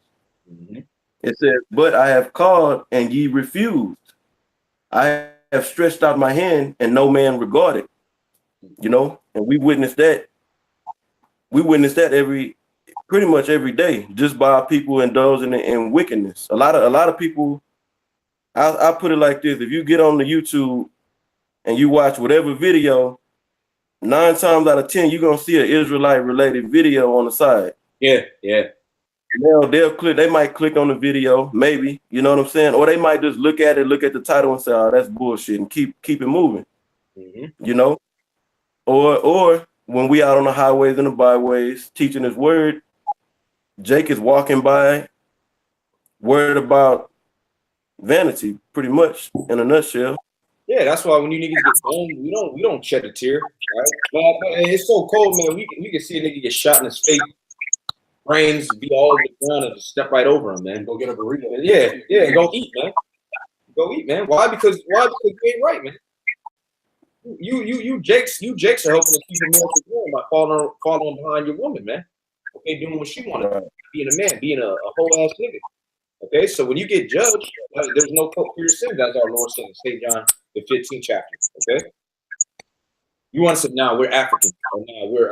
Mm-hmm. It says, but I have called and ye refused. I have stretched out my hand and no man regarded. You know, and we witness that. We witness that pretty much every day, just by people indulging in wickedness. A lot of people. I put it like this: if you get on the YouTube and you watch whatever video, 9 times out of 10 you're gonna see an Israelite related video on the side. Yeah. They'll click. They might click on the video, maybe. You know what I'm saying? Or they might just look at the title and say, "Oh, that's bullshit," and keep it moving. Mm-hmm. You know, or when we out on the highways and the byways teaching his word, Jake is walking by worried about vanity, pretty much in a nutshell. Yeah, that's why when you niggas get boned, we don't shed a tear, right? But it's so cold, man. We can see a nigga get shot in his face, brains be all over the ground, and just step right over him, man. Go get a burrito. Yeah, go eat, man. Go eat, man. Why? Because you ain't right, man. You Jakes are helping to keep America going by following behind your woman, man. Okay, doing what she wanted, right. Being a man, being a whole ass nigga. Okay, so when you get judged, there's no coat for your sins, as our Lord said in St. John, the 15th chapter. Okay, you want to say now we're African, or now we're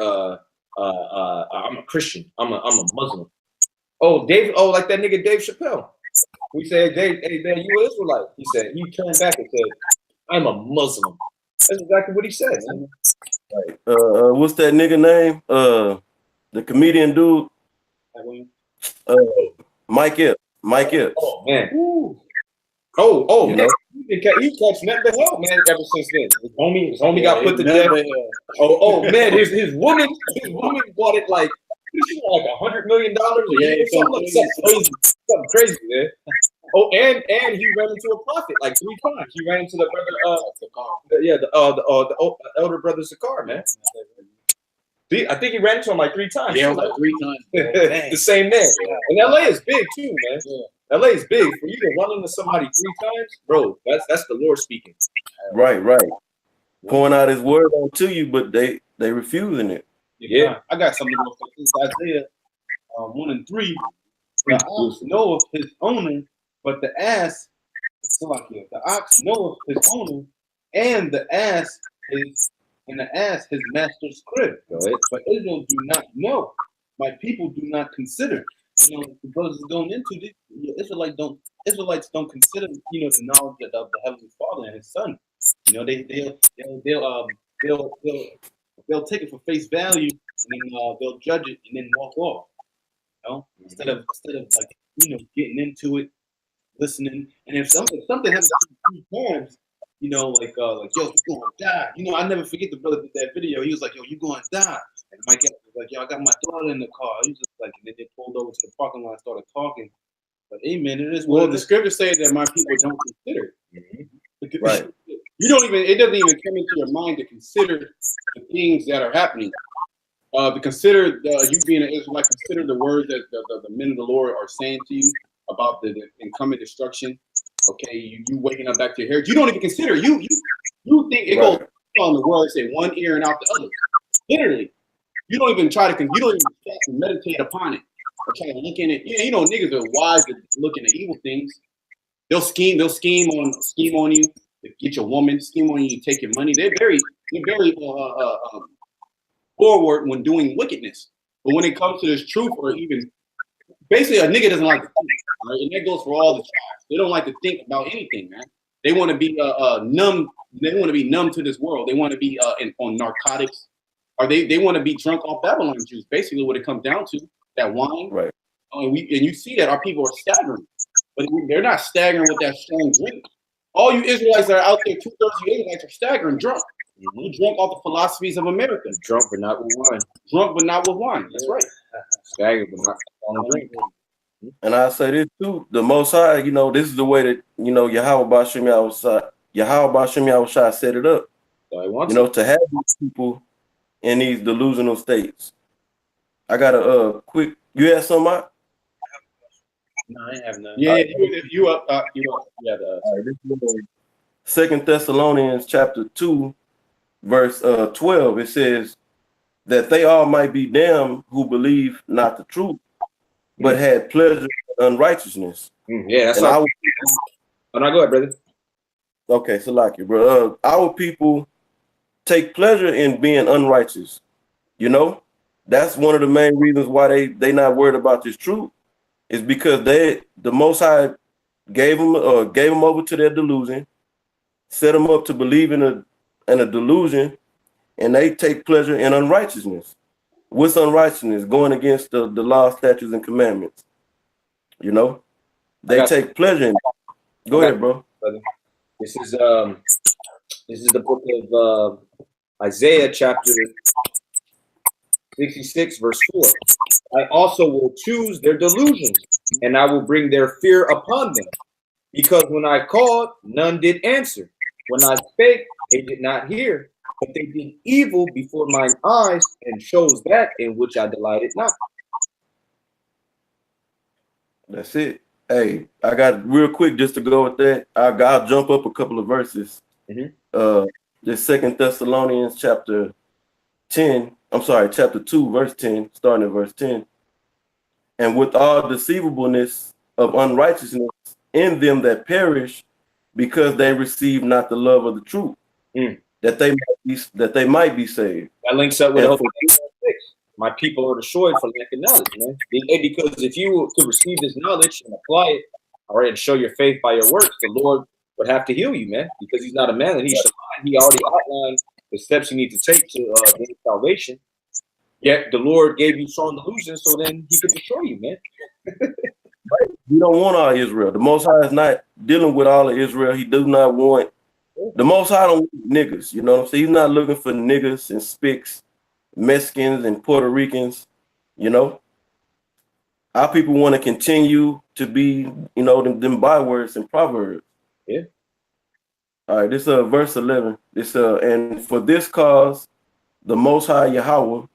I'm a Christian, I'm a Muslim. Oh, like that nigga Dave Chappelle. We said, Dave, hey man, you an Israelite? He said, he turned back and said, I'm a Muslim. That's exactly what he said, man. Right. What's that nigga name? The comedian dude. Mike Epps. Mike Epps. Oh man. Ooh. Oh man. He catch nothing but hell, man, ever since then. His homie got put to death. Oh man, his woman bought it like $100 million a year. Something crazy, man. Oh, and he ran into a prophet like 3 times. He ran into the brother, the elder brother Zakar, man. I think he ran into him like 3 times. Yeah, like 3 times. The same man. And LA is big too, man. Yeah. LA is big. For you to run into somebody 3 times, bro, that's the Lord speaking. Right. Pouring out his word onto you, but they refusing it. Yeah. I got something else. This is Isaiah 1 and 3. The ox knoweth his owner, but the ass, the ox knoweth his owner, and the ass his master's crib. But Israel do not know. My people do not consider. You know, the brothers going into this, Israelites don't consider, the knowledge of the Heavenly Father and His Son. You know, they'll take it for face value, and then they'll judge it and then walk off. You know, instead of like getting into it, listening, and if something happens 3 times, like yo, you gonna die. I never forget the brother did that video. He was like, yo, you gonna die. And Mike was like, yo, I got my daughter in the car. He was just like, and then they pulled over to the parking lot and started talking. But hey, man, it is. Well, the scriptures say that my people don't consider. Mm-hmm. Right. It doesn't even come into your mind to consider the things that are happening. To consider you being an Israelite, consider the words that the men of the Lord are saying to you about the incoming destruction. Okay, you waking up back to your heritage. You don't even consider. You think it goes on the word, say one ear and out the other. Literally, you don't even try to. You don't even meditate upon it or try to look in it. Niggas are wise at looking at evil things. They'll scheme on you to get your woman. Scheme on you to take your money. They're very forward when doing wickedness. But when it comes to this truth, or even basically a nigga doesn't like to think, right? And that goes for all the tribes. They don't like to think about anything, man. They want to be numb. They want to be numb to this world. They want to be on narcotics, or they want to be drunk off Babylon juice. Basically, what it comes down to, that wine. Right. And you see that our people are staggering, but they're not staggering with that strong drink. All you Israelites that are out there, 2/3 of you Israelites are staggering drunk. You drunk off the philosophies of America. Drunk but not with wine. Drunk but not with wine. That's right. Staggered but not on drink. And I say this too: the Most High, this is the way that Yahweh Bashim Yahushua set it up. To have these people in these delusional states. I got a quick. You had something out? No, I have none. Yeah, you up. Yeah. This is 2 Thessalonians chapter 2, verse 12. It says that they all might be damned who believe not the truth, but had pleasure in unrighteousness. Yeah, that's all. Go ahead, brother. Okay, so like you, bro. Our people take pleasure in being unrighteous. That's one of the main reasons why they not worried about this truth. Is because the Most High gave them over to their delusion, set them up to believe in a delusion, and they take pleasure in unrighteousness. What's unrighteousness? Going against the law, statutes, and commandments. They take pleasure in it. Go ahead, bro. This is the book of Isaiah chapter 66 verse 4. I also will choose their delusions, and I will bring their fear upon them. Because when I called, none did answer. When I spake, they did not hear. But they did evil before mine eyes, and chose that in which I delighted not. That's it. Hey, I got real quick just to go with that. I'll jump up a couple of verses. The 2 Thessalonians chapter 2, verse 10, starting at verse 10. And with all deceivableness of unrighteousness in them that perish, because they receive not the love of the truth, that they might be saved. That links up with Hosea 6. My people are destroyed for lack of knowledge, man. Because if you could receive this knowledge and apply it, all right, and show your faith by your works, the Lord would have to heal you, man, because he's not a man and he should lie. He already outlined the steps you need to take to gain salvation. Yet the Lord gave you strong delusions, so then he could destroy you, man. We don't want all Israel. The Most High is not dealing with all of Israel. He does not want the Most High don't want niggas. You know what I'm saying? He's not looking for niggas and spics, Mexicans and Puerto Ricans. You know, our people want to continue to be, you know, them bywords and proverbs. Yeah. All right. This verse 11. This and for this cause, the Most High Yahweh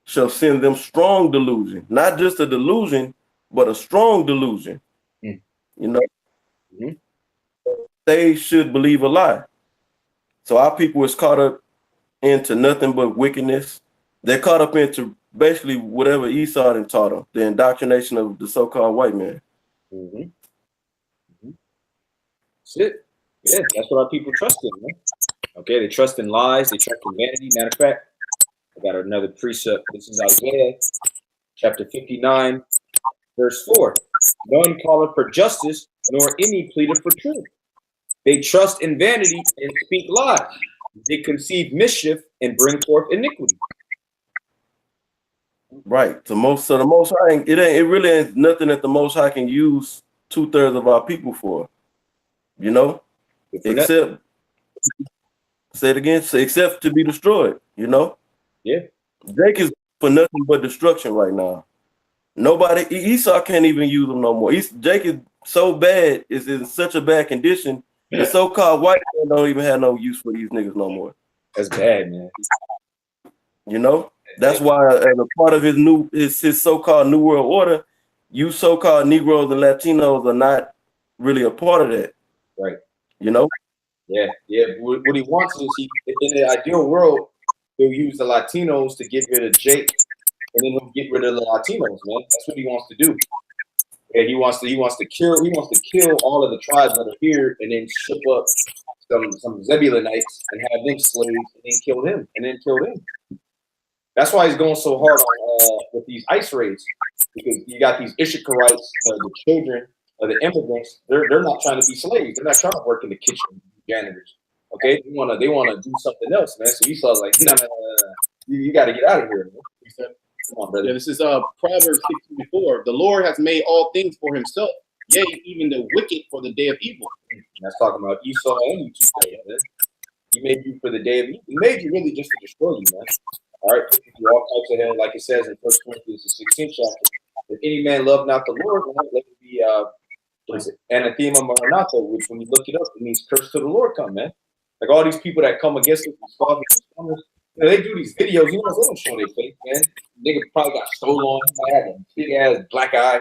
shall send them strong delusion, not just a delusion, but a strong delusion. You know, they should believe a lie. So our people is caught up into nothing but wickedness. They're caught up into basically whatever Esau had taught them, the indoctrination of the so-called white man. That's it. Yeah, that's what our people trust in, man. Okay, they trust in lies, they trust in vanity. Matter of fact, I got another precept. This is Isaiah chapter 59, verse 4. None calleth for justice, nor any pleadeth for truth. They trust in vanity and speak lies. They conceive mischief and bring forth iniquity. Right. The Most High, it really ain't nothing that the Most High can use 2/3 of our people for. You know, except say it again, except to be destroyed. You know. Yeah. Jake is for nothing but destruction right now. Nobody, Esau can't even use them no more. Jake is so bad, is in such a bad condition. The so-called white man don't even have no use for these niggas no more. That's bad, man. You know, that's why as a part of his so-called New World Order, you so-called Negroes and Latinos are not really a part of that. Right. You know? Yeah. What he wants is in the ideal world, he'll use the Latinos to get rid of Jake, and then he'll get rid of the Latinos, man. That's what he wants to do. Yeah, he wants to kill all of the tribes that are here, and then ship up some Zebulonites and have them slaves, and then kill him, That's why he's going so hard on with these ICE raids, because you got these Ishikarites, the children of the immigrants. They're not trying to be slaves. They're not trying to work in the kitchen, janitors. Okay, they wanna do something else, man. So Esau's like, no, you got to get out of here, man. He said, come on, brother. Yeah, this is Proverbs 6:24. The Lord has made all things for himself, yea, even the wicked for the day of evil. That's talking about Esau and you two, man. He made you for the day of evil. He made you really just to destroy you, man. All right, all types of hell, like it says in 1 Corinthians, the 16th chapter. If any man love not the Lord, let it be anathema maranatha, which when you look it up, it means curse to the Lord come, man. Like all these people that come against us, these scoffers, you know, they do these videos, you know, they don't show their face, man. Nigga probably got stole on, might have a big ass black eye,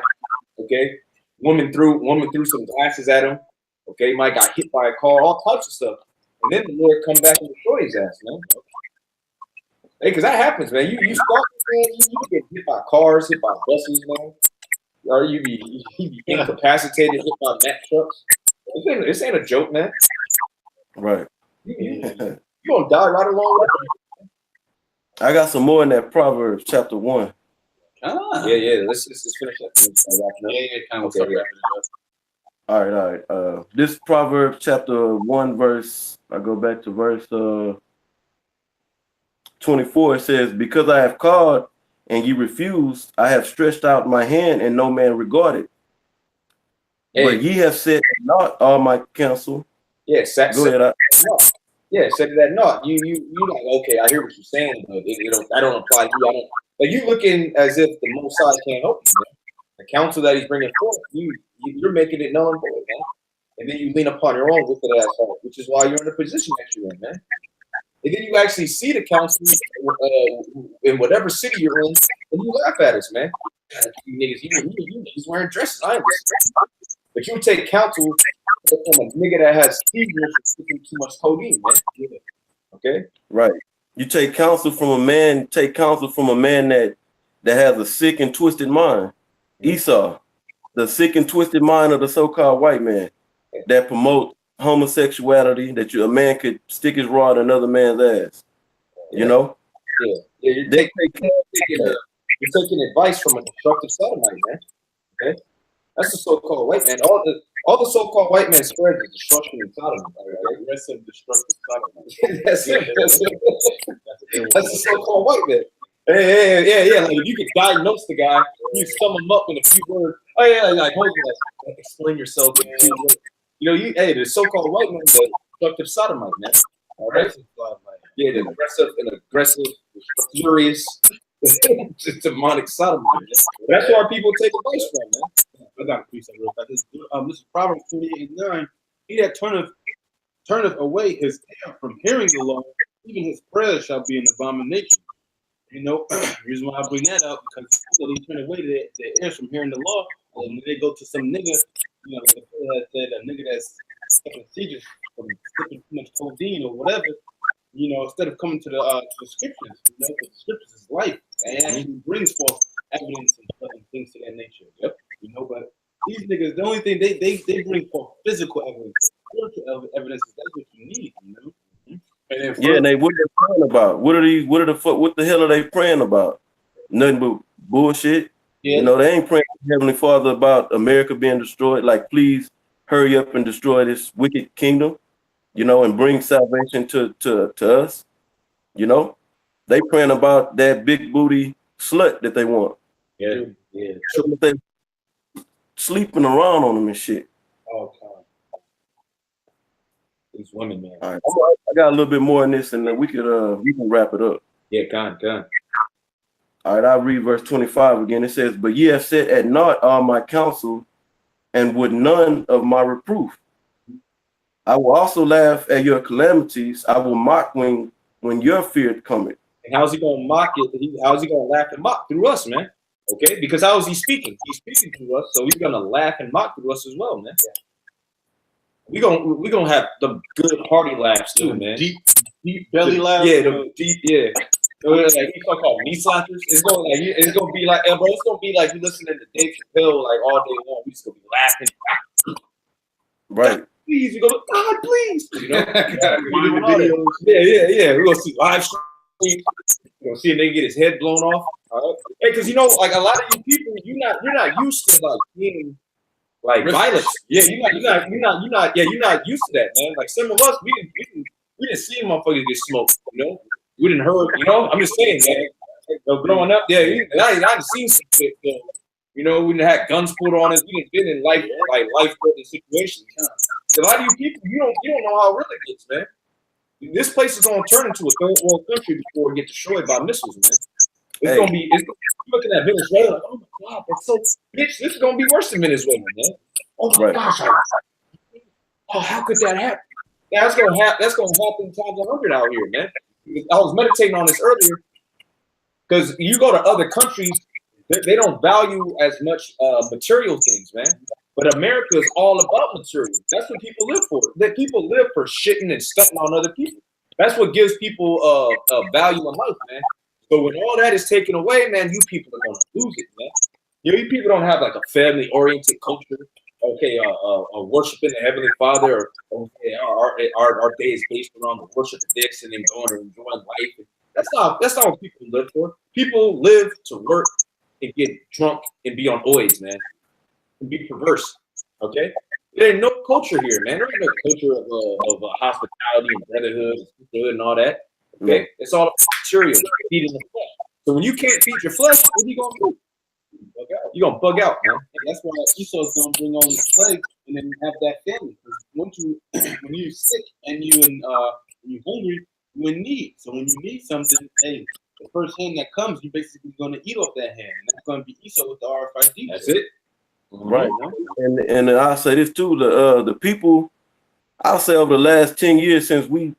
okay? Woman threw some glasses at him, okay? Might got hit by a car, all types of stuff. And then the Lord come back and destroy his ass, man. Hey, because that happens, man. You stalk, man, you get hit by cars, hit by buses, man. Or you be incapacitated, hit by Mack trucks. This ain't a joke, man. Right. You gonna die right along with it. I got some more in that Proverbs chapter 1. Yeah. Let's finish that. Yeah, kind of okay, All right. This Proverbs chapter 1 verse, I go back to verse 24. It says, because I have called and you refused, I have stretched out my hand and no man regarded. Hey. But ye have said not all my counsel. Yeah, go ahead. Yeah, said that not. You like, okay, I hear what you're saying, but that don't apply to you. Like you looking as if the Most High can't help you, man. The counsel that he's bringing forth, you're making it null and void, man. And then you lean upon your own wicked ass heart, which is why you're in the position that you're in, man. And then you actually see the counsel in whatever city you're in, and you laugh at us, man. You niggas wearing dresses. I understand. But you take counsel from a nigga that has seizures for taking too much codeine, man. Okay? Right. You take counsel from a man, that has a sick and twisted mind. Esau, the sick and twisted mind of the so-called white man that promote homosexuality, that a man could stick his rod in another man's ass. You know? Yeah. You're taking advice from a destructive sodomite, man. Okay? That's the so-called white man. All the so-called white men spread the destruction and sodomy. Right? Aggressive, destructive sodomite. That's the so-called white man. Yeah. Like if you could diagnose the guy, you sum him up in a few words. Oh yeah, like explain yourself in a few words. You know, the so-called white man, the destructive sodomite, man. All right. Yeah, the aggressive, furious, demonic sodomite. That's where people take advice from, man. I got to preach that real fast. This is Proverbs 28:9. He that turneth away his ear from hearing the law, even his prayers shall be an abomination. You know, the reason why I bring that up, because they turn away their ears from hearing the law, and when they go to some nigga, you know, like the fellow said, a nigga that's taking seizures from sipping too much codeine or whatever, you know, instead of coming to the scriptures, you know, the scriptures is life, and actually brings forth evidence and things to that nature. Yep. You know, but these niggas, the only thing they bring forth physical evidence, spiritual evidence is that's what you need, you know. And then and what are they praying about? What the hell are they praying about? Nothing but bullshit. Yeah. You know, they ain't praying to Heavenly Father about America being destroyed. Like, please hurry up and destroy this wicked kingdom, you know, and bring salvation to us. You know, they praying about that big booty slut that they want. Yeah. So they sleeping around on them and shit. Oh, God. These women, man. All right. I got a little bit more in this, and then we can wrap it up. Yeah, gone. All right, I'll read verse 25 again. It says, "But ye have set at naught all my counsel, and would none of my reproof. I will also laugh at your calamities. I will mock when your fear cometh." And how's he gonna mock it? How's he gonna laugh and mock through us, man? Okay, because how is he speaking? He's speaking through us, so he's gonna laugh and mock through us as well, man. Yeah. We gonna have the good hearty laughs too, man. Deep belly laughs. Yeah, the deep, yeah. Like he's called knee slappers. It's gonna be like, bro. It's gonna be like you listening to Dave Chappelle like all day long. We just gonna be laughing. Right. Please, you go, God, please. You know, yeah. We're gonna see live stream. We're gonna see a nigga get his head blown off. All right? Hey, because you know, like a lot of you people, you're not used to like being like violence. Yeah, you're not used to that, man. Like some of us, we didn't see motherfuckers get smoked. You know, we didn't heard. You know, I'm just saying, man. Growing up, I done seen some shit. You know, we didn't have guns put on us. We didn't been in life-threatening situations. A lot of you people, you don't know how it really gets, man. This place is gonna turn into a third world country before it gets destroyed by missiles, man. It's gonna be. You're looking at Venezuela, like, oh my God, that's so bitch. This is gonna be worse than Venezuela, man. Oh my gosh! Oh, how could that happen? Yeah, that's gonna happen times 100 out here, man. I was meditating on this earlier because you go to other countries, they don't value as much material things, man. But America is all about material. That's what people live for. That people live for shitting and stunting on other people. That's what gives people value in life, man. So when all that is taken away, man, you people are gonna lose it, man. You people don't have like a family-oriented culture. Okay, worshiping the Heavenly Father. Or, okay, our day is based around the worship of this and then going and enjoying life. That's not what people live for. People live to work and get drunk and be on oids, man, and be perverse. Okay, there ain't no culture here, man. There ain't no culture of hospitality and brotherhood and sisterhood and all that. Okay, it's all about material, feeding the flesh. So when you can't feed your flesh, what are you gonna do? You're gonna bug out, man. And that's why Esau's gonna bring on the plague and then have that family. When you're sick and you're hungry, you in need. So when you need something, hey, the first hand that comes, you're basically going to eat off that hand. And that's going to be Esau with the RFID. That's it. Right. And I'll say this too, the people, I'll say over the last 10 years since we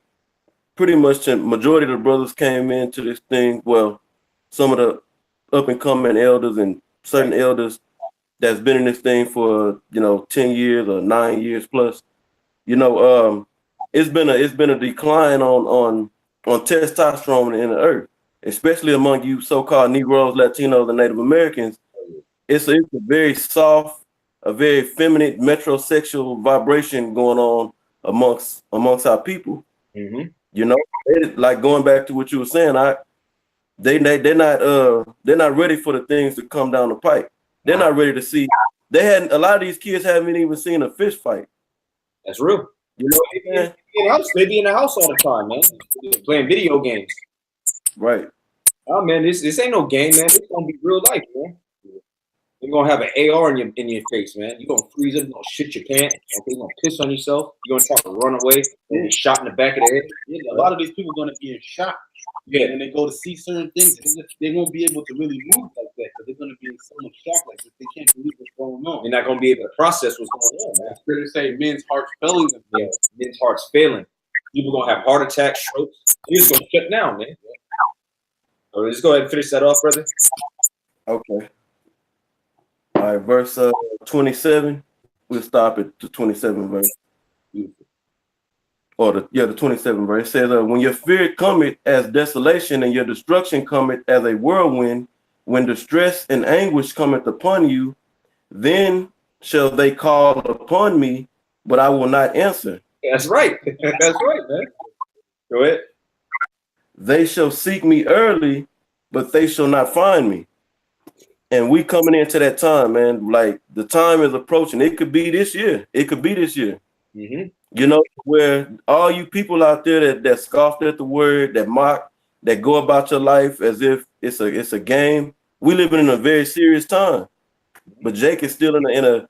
pretty much the majority of the brothers came into this thing, well, some of the up and coming elders and certain elders that's been in this thing for 10 years or 9 years plus, it's been a decline on testosterone in the earth, especially among you so-called Negroes, Latinos, and Native Americans. It's a very soft, a very feminine, metrosexual vibration going on amongst our people. Like going back to what you were saying, they're not ready for the things to come down the pipe. They're not ready to see. A lot of these kids haven't even seen a fish fight. That's real. They be in the house all the time, man. Playing video games. Right. Oh man, this ain't no game, man. This gonna be real life, man. You're gonna have an AR in your face, man. You're gonna freeze up, you're gonna shit your pants, you're gonna piss on yourself, you're gonna try to run away and get shot in the back of the head. Yeah, a lot of these people are gonna be in shock. Yeah, when they go to see certain things, they won't be able to really move like that because they're gonna be in so much shock like this. They can't believe what's going on. You're not gonna be able to process what's going on, man. They say men's hearts failing them. Yeah, men's hearts failing. People gonna have heart attacks, strokes. You're just gonna shut down, man. So let's go ahead and finish that off, brother. Okay. All right, verse 27. We'll stop at the 27 verse. Or the 27 verse. It says, when your fear cometh as desolation and your destruction cometh as a whirlwind, when distress and anguish cometh upon you, then shall they call upon me, but I will not answer. That's right. That's right, man. Go ahead. They shall seek me early, but they shall not find me. And we coming into that time, man. Like the time is approaching. It could be this year. It could be this year. Where all you people out there that scoffed at the word, that mock, that go about your life as if it's a game. We living in a very serious time. But Jake is still in a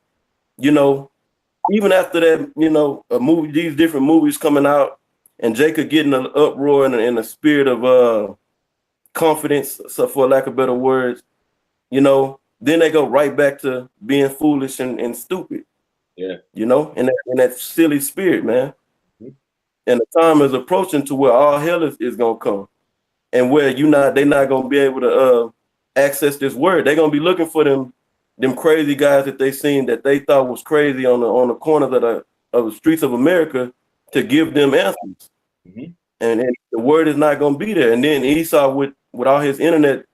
even after that, a movie, these different movies coming out, and Jacob getting an uproar in a spirit of confidence, so for lack of better words, then they go right back to being foolish and stupid. Yeah. In that silly spirit, man. And the time is approaching to where all hell is gonna come, and where they're not gonna be able to access this word. They're gonna be looking for them crazy guys that they seen that they thought was crazy on the corners of the streets of America to give them answers. And the word is not gonna be there. And then Esau with all his internet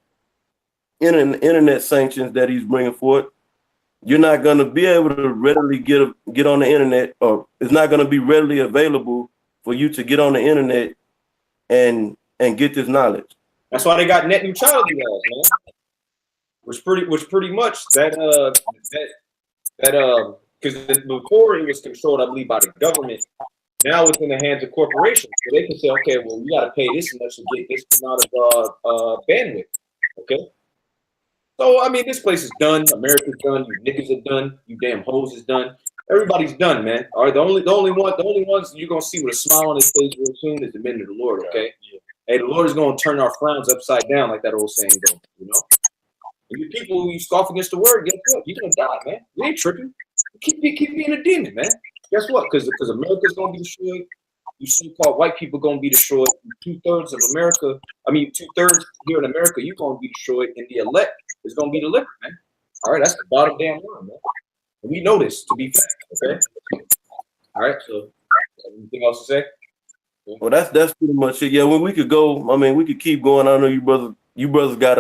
sanctions that he's bringing forth, you're not going to be able to readily get on the internet, or it's not going to be readily available for you to get on the internet and get this knowledge. That's why they got net neutrality laws, man. Which pretty much that because before it was controlled, I believe, by the government. Now it's in the hands of corporations, so they can say, okay, well, we got to pay this much to get this amount of bandwidth. Okay. So, I mean, this place is done. America's done. You niggas are done. You damn hoes is done. Everybody's done, man. All right. The only ones you're going to see with a smile on his face real soon is the men of the Lord, okay? Yeah. Hey, the Lord is going to turn our frowns upside down, like that old saying goes, And you people who scoff against the word, guess what? You're going to die, man. You ain't tripping. Keep being a demon, man. Guess what? Because America's going to be destroyed. You so-called white people going to be destroyed. 2/3 of America, 2/3 here in America, you're going to be destroyed. And the elect is going to be delivered, man. All right, that's the bottom damn line, man. And we know this to be fact, okay? All right, so anything else to say? Well, that's pretty much it. Yeah, when we could go, we could keep going. I know you brothers got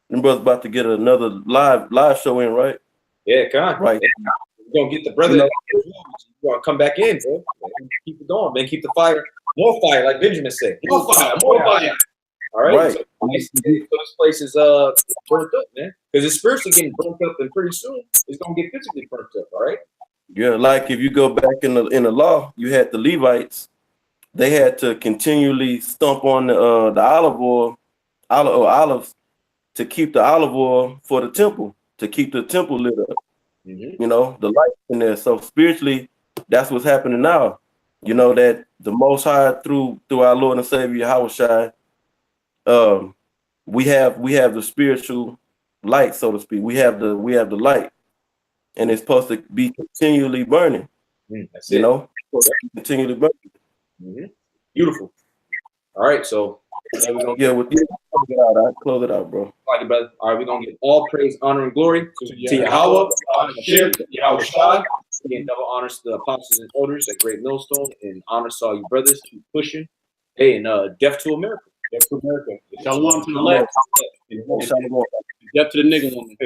them brothers about to get another live show in, right? Yeah, come on. Right. We're gonna get the brother. You're gonna come back in, bro. Keep it going, man. Keep the fire, more fire, like Benjamin said. More fire. All right. So this place is burnt up, man. Because it's spiritually getting burnt up, and pretty soon it's gonna get physically burnt up. All right. Yeah, like if you go back in the law, you had the Levites. They had to continually stomp on the olives to keep the olive oil for the temple, to keep the temple lit up. The light in there. So spiritually, that's what's happening now. That the Most High through our Lord and Savior Yahushua we have the spiritual light, so to speak. We have the light, and it's supposed to be continually burning. That's You it. know, continually burning. Beautiful. All right, so yeah, we're gonna close it out, bro. all right, brother. All right, we're gonna give all praise, honor, and glory to Yahweh, Hashem, Yahweh Shai, and double honors to the apostles and elders at Great Millstone, and honors to all you brothers. Keep pushing. Hey, and death to America. Death to America. Shalom to the left. Death to the nigga woman.